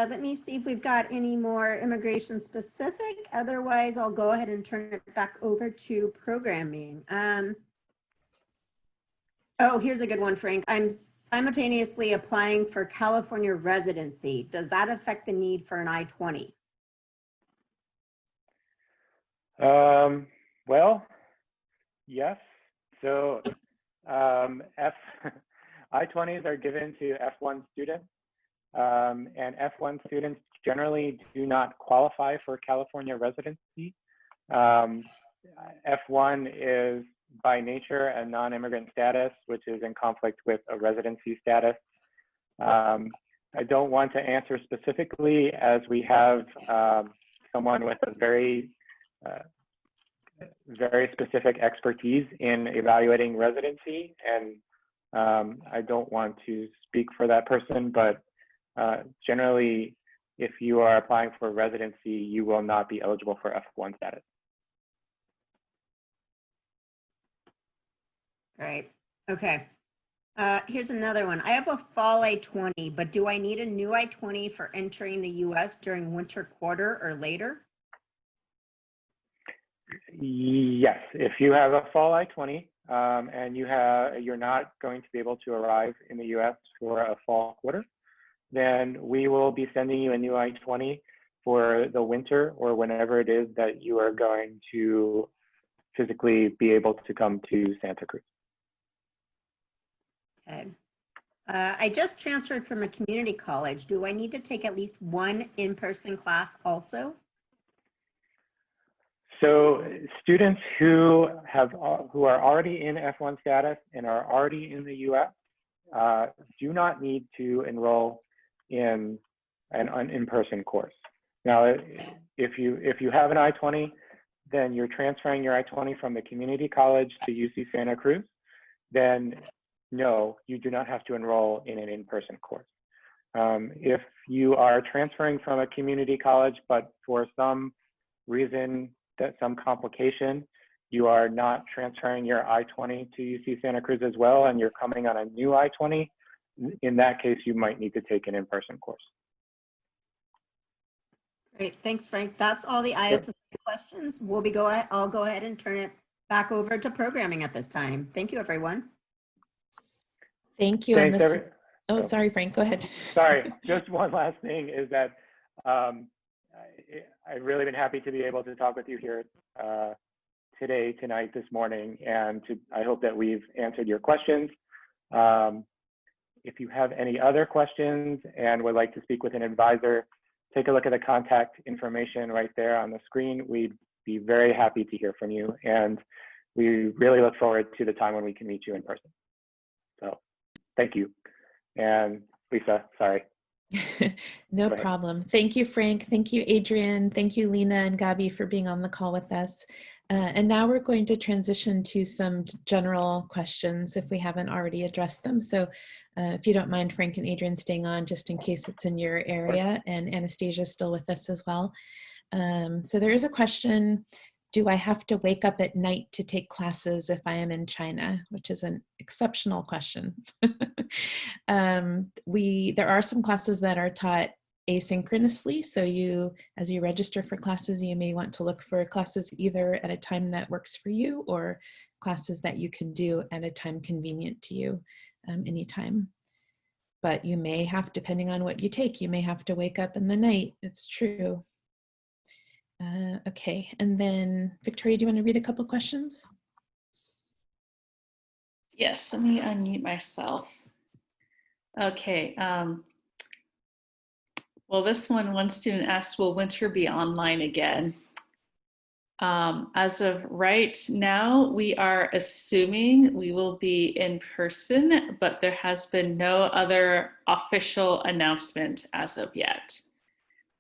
Let me see if we've got any more immigration specific. Otherwise, I'll go ahead and turn it back over to programming. Oh, here's a good one, Frank. I'm simultaneously applying for California residency. Does that affect the need for an I-20? Well, yes. So I-20s are given to F1 students, and F1 students generally do not qualify for California residency. F1 is by nature a non-immigrant status, which is in conflict with a residency status. I don't want to answer specifically, as we have someone with a very specific expertise in evaluating residency, and I don't want to speak for that person, but generally, if you are applying for residency, you will not be eligible for F1 status. Great. Okay. Here's another one. I have a fall I-20, but do I need a new I-20 for entering the US during winter quarter or later? Yes, if you have a fall I-20 and you're not going to be able to arrive in the US for a fall quarter, then we will be sending you a new I-20 for the winter or whenever it is that you are going to physically be able to come to Santa Cruz. Okay. I just transferred from a community college. Do I need to take at least one in-person class also? So students who are already in F1 status and are already in the US do not need to enroll in an in-person course. Now, if you have an I-20, then you're transferring your I-20 from the community college to UC Santa Cruz, then no, you do not have to enroll in an in-person course. If you are transferring from a community college, but for some reason, some complication, you are not transferring your I-20 to UC Santa Cruz as well, and you're coming on a new I-20, in that case, you might need to take an in-person course. Great, thanks, Frank. That's all the ISS questions. I'll go ahead and turn it back over to programming at this time. Thank you, everyone. Thank you. Thanks, Oh, sorry, Frank, go ahead. Sorry, just one last thing is that I've really been happy to be able to talk with you here tonight, this morning, and I hope that we've answered your questions. If you have any other questions and would like to speak with an advisor, take a look at the contact information right there on the screen. We'd be very happy to hear from you, and we really look forward to the time when we can meet you in person. So thank you. And Lisa, sorry. No problem. Thank you, Frank. Thank you, Adrian. Thank you, Lena and Gabi, for being on the call with us. And now we're going to transition to some general questions if we haven't already addressed them. So if you don't mind, Frank and Adrian staying on just in case it's in your area, and Anastasia is still with us as well. So there is a question: do I have to wake up at night to take classes if I am in China? Which is an exceptional question. There are some classes that are taught asynchronously. So as you register for classes, you may want to look for classes either at a time that works for you or classes that you can do at a time convenient to you anytime. But you may have, depending on what you take, you may have to wake up in the night. It's true. Okay, and then Victoria, do you want to read a couple questions? Yes, let me unmute myself. Okay. Well, this one student asked, will winter be online again? As of right now, we are assuming we will be in person, but there has been no other official announcement as of yet.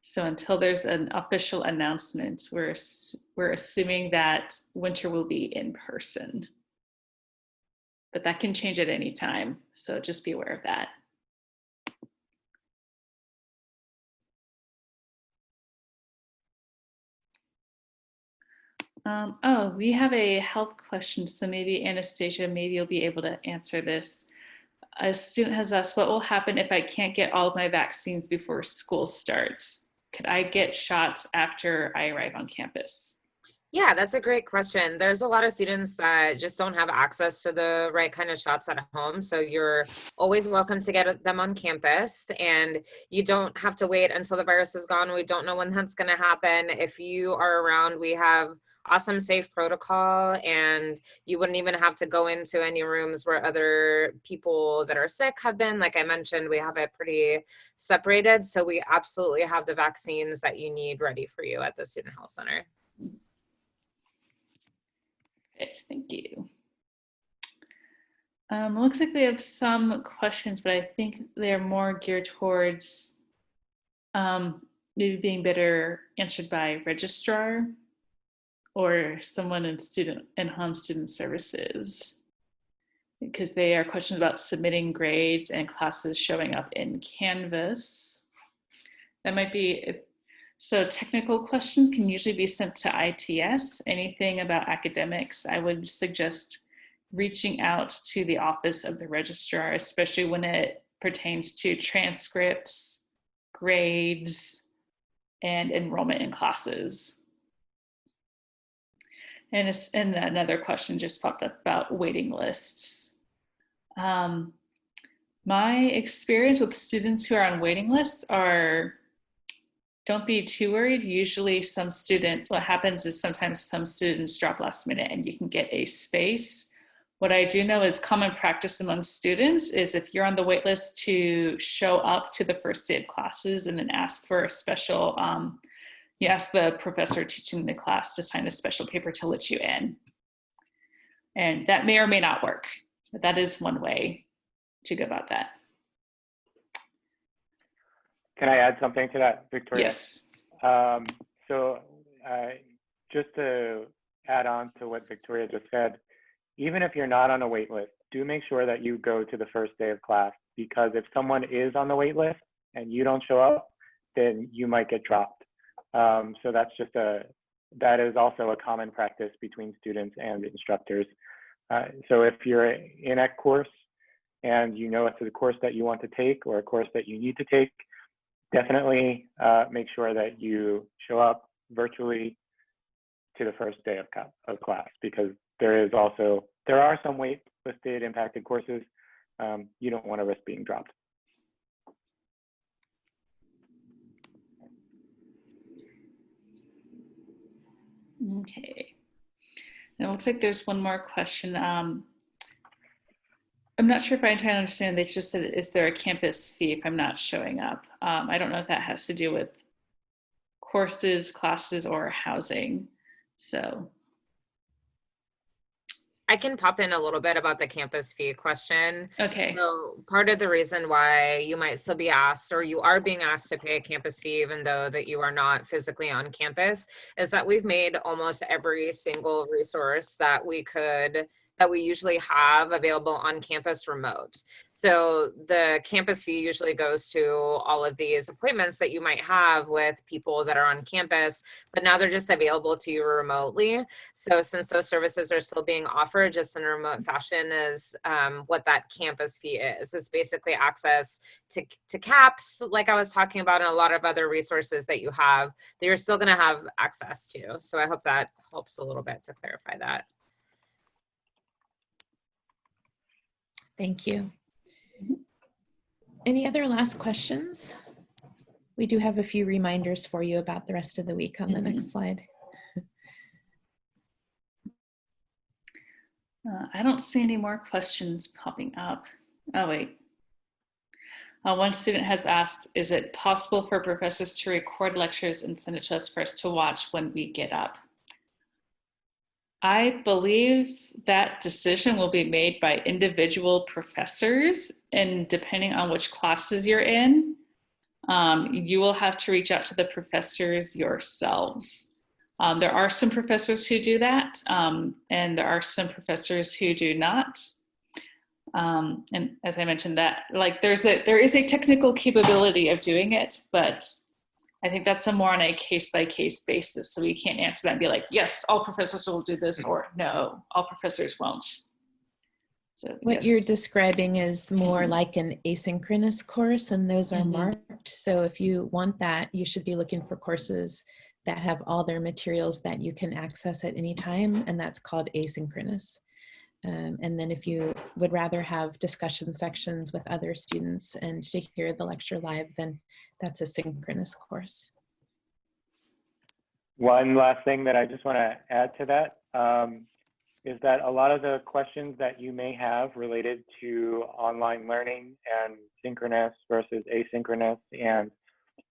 So until there's an official announcement, we're assuming that winter will be in person. But that can change at any time, so just be aware of that. Oh, we have a health question, so maybe Anastasia, maybe you'll be able to answer this. A student has asked, what will happen if I can't get all of my vaccines before school starts? Could I get shots after I arrive on campus? Yeah, that's a great question. There's a lot of students that just don't have access to the right kind of shots at home. So you're always welcome to get them on campus, and you don't have to wait until the virus is gone. We don't know when that's going to happen. If you are around, we have awesome safe protocol, and you wouldn't even have to go into any rooms where other people that are sick have been. Like I mentioned, we have it pretty separated. So we absolutely have the vaccines that you need ready for you at the Student Health Center. Yes, thank you. Looks like we have some questions, but I think they're more geared towards maybe being better answered by registrar or someone in home student services, because they are questions about submitting grades and classes showing up in Canvas. That might be. So technical questions can usually be sent to ITS. Anything about academics, I would suggest reaching out to the office of the registrar, especially when it pertains to transcripts, grades, and enrollment in classes. And another question just popped up about waiting lists. My experience with students who are on waiting lists are, don't be too worried. Usually what happens is sometimes some students drop last minute and you can get a space. What I do know is common practice among students is if you're on the wait list to show up to the first day of classes and then ask for a special, you ask the professor teaching the class to sign a special paper to let you in. And that may or may not work, but that is one way to go about that. Can I add something to that, Victoria? Yes. So just to add on to what Victoria just said, even if you're not on a wait list, do make sure that you go to the first day of class, because if someone is on the wait list and you don't show up, then you might get dropped. So that is also a common practice between students and instructors. So if you're in a course and you know it's a course that you want to take or a course that you need to take, definitely make sure that you show up virtually to the first day of class, because there are some wait-listed impacted courses. You don't want to risk being dropped. Okay. And it looks like there's one more question. I'm not sure if I entirely understand. They just said, is there a campus fee if I'm not showing up? I don't know if that has to do with courses, classes, or housing. So I can pop in a little bit about the campus fee question. okay. So part of the reason why you might still be asked, or you are being asked to pay a campus fee even though that you are not physically on campus, is that we've made almost every single resource that we usually have available on campus remote. So the campus fee usually goes to all of these appointments that you might have with people that are on campus, but now they're just available to you remotely. So since those services are still being offered just in a remote fashion, is what that campus fee is. It's basically access to CAPS, like I was talking about, and a lot of other resources that you have that you're still gonna have access to. So I hope that helps a little bit to clarify that. Thank you. Any other last questions? We do have a few reminders for you about the rest of the week on the next slide. I don't see any more questions popping up. Oh, wait. One student has asked, is it possible for professors to record lectures and send it to us for us to watch when we get up? I believe that decision will be made by individual professors, and depending on which classes you're in, you will have to reach out to the professors yourselves. There are some professors who do that, and there are some professors who do not. And as I mentioned, that there is a technical capability of doing it, but I think that's more on a case-by-case basis. So we can't answer that and be like, yes, all professors will do this, or no, all professors won't. So what yes. you're describing is more like an asynchronous course, and those are marked. So if you want that, you should be looking for courses that have all their materials that you can access at any time, and that's called asynchronous. And then if you would rather have discussion sections with other students and to hear the lecture live, then that's a synchronous course. One last thing that I just want to add to that is that a lot of the questions that you may have related to online learning and synchronous versus asynchronous, and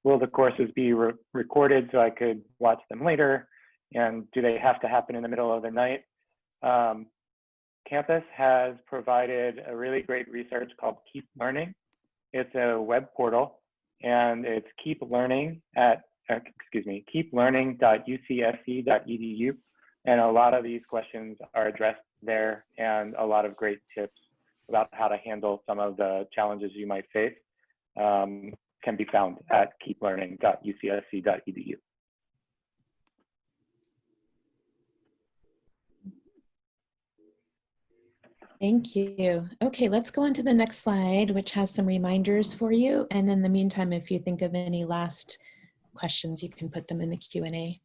will the courses be recorded so I could watch them later, and do they have to happen in the middle of the night? Campus has provided a really great research called Keep Learning. It's a web portal, and it's keeplearning.ucsc.edu, and a lot of these questions are addressed there, and a lot of great tips about how to handle some of the challenges you might face can be found at keeplearning.ucsc.edu. Thank you. Okay, let's go on to the next slide, which has some reminders for you. And in the meantime, if you think of any last questions, you can put them in the Q&A.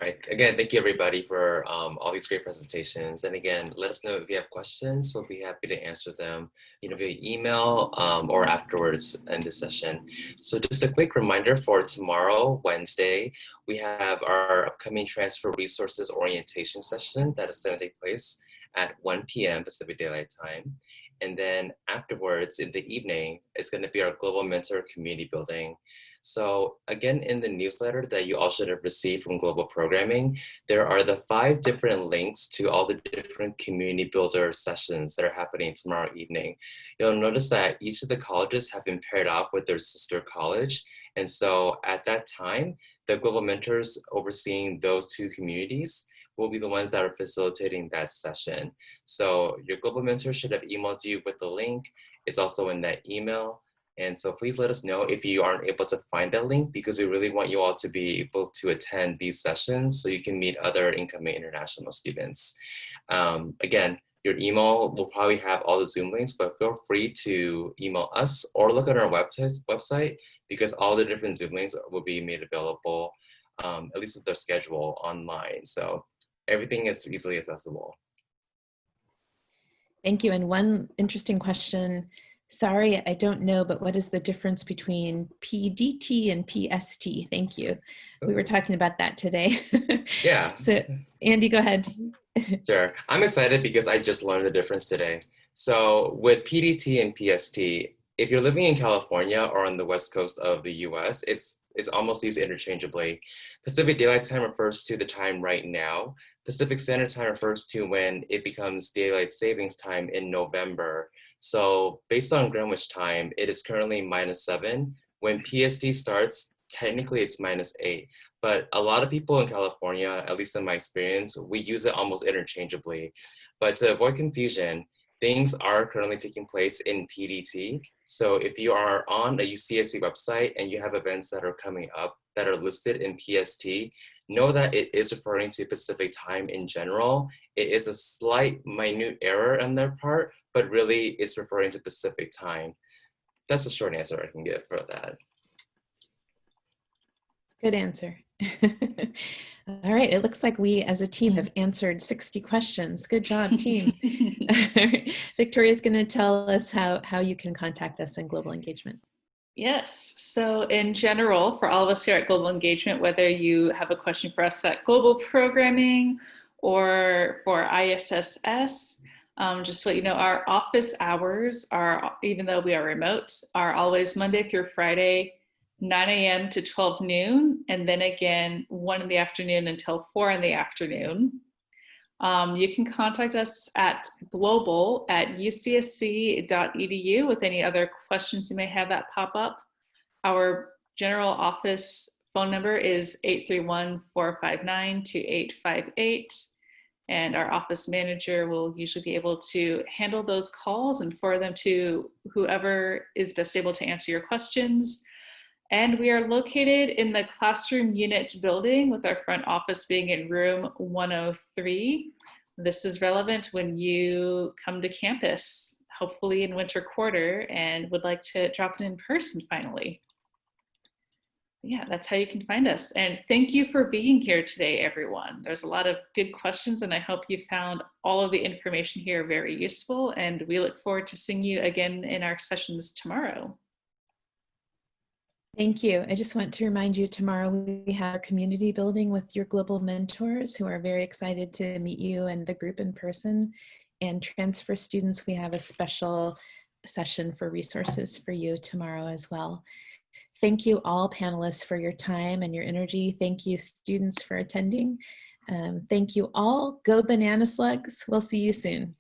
All right, again, thank you everybody for all these great presentations. And again, let us know if you have questions. We'll be happy to answer them via email or afterwards in this session. So just a quick reminder for tomorrow, Wednesday, we have our upcoming Transfer Resources Orientation session that is going to take place at 1 p.m. Pacific Daylight Time. And then afterwards, in the evening, it's going to be our Global Mentor Community Building. So again, in the newsletter that you all should have received from Global Programming, there are the 5 different links to all the different community builder sessions that are happening tomorrow evening. You'll notice that each of the colleges have been paired off with their sister college. And so at that time, the global mentors overseeing those two communities will be the ones that are facilitating that session. So your global mentor should have emailed you with the link. It's also in that email. And so please let us know if you aren't able to find that link, because we really want you all to be able to attend these sessions so you can meet other incoming international students. Again, your email will probably have all the Zoom links, but feel free to email us or look at our website, because all the different Zoom links will be made available, at least with their schedule, online. So everything is easily accessible. Thank you. And one interesting question. Sorry, I don't know, but what is the difference between PDT and PST? Thank you. We were talking about that today. Yeah. So Andy, go ahead. Sure. I'm excited because I just learned the difference today. So with PDT and PST, if you're living in California or on the West Coast of the US, it's almost used interchangeably. Pacific Daylight Time refers to the time right now. Pacific Standard Time refers to when it becomes Daylight Savings Time in November. So based on Greenwich time, it is currently -7. When PST starts, technically it's -8. But a lot of people in California, at least in my experience, we use it almost interchangeably. But to avoid confusion, things are currently taking place in PDT. So if you are on a UCSC website and you have events that are coming up that are listed in PST, know that it is referring to Pacific time in general. It is a slight minute error on their part, but really it's referring to Pacific time. That's the short answer I can give for that. Good answer. All right, it looks like we as a team have answered 60 questions. Good job, team. Victoria's going to tell us how you can contact us in Global Engagement. Yes, so in general, for all of us here at Global Engagement, whether you have a question for us at Global Programming or for ISSS, just so you know, our office hours are, even though we are remote, are always Monday through Friday, 9 a.m. to 12 noon, and then again, 1 in the afternoon until 4 in the afternoon. You can contact us at global@ucsc.edu with any other questions you may have that pop up. Our general office phone number is 831-459-2858. And our office manager will usually be able to handle those calls and forward them to whoever is best able to answer your questions. And we are located in the classroom unit building, with our front office being in room 103. This is relevant when you come to campus, hopefully in winter quarter, and would like to drop it in person finally. Yeah, that's how you can find us. And thank you for being here today, everyone. There's a lot of good questions, and I hope you found all of the information here very useful, and we look forward to seeing you again in our sessions tomorrow. Thank you. I just want to remind you, tomorrow we have a community building with your global mentors who are very excited to meet you and the group in person. And transfer students, we have a special session for resources for you tomorrow as well. Thank you all panelists for your time and your energy. Thank you students for attending. Thank you all. Go Banana Slugs. We'll see you soon.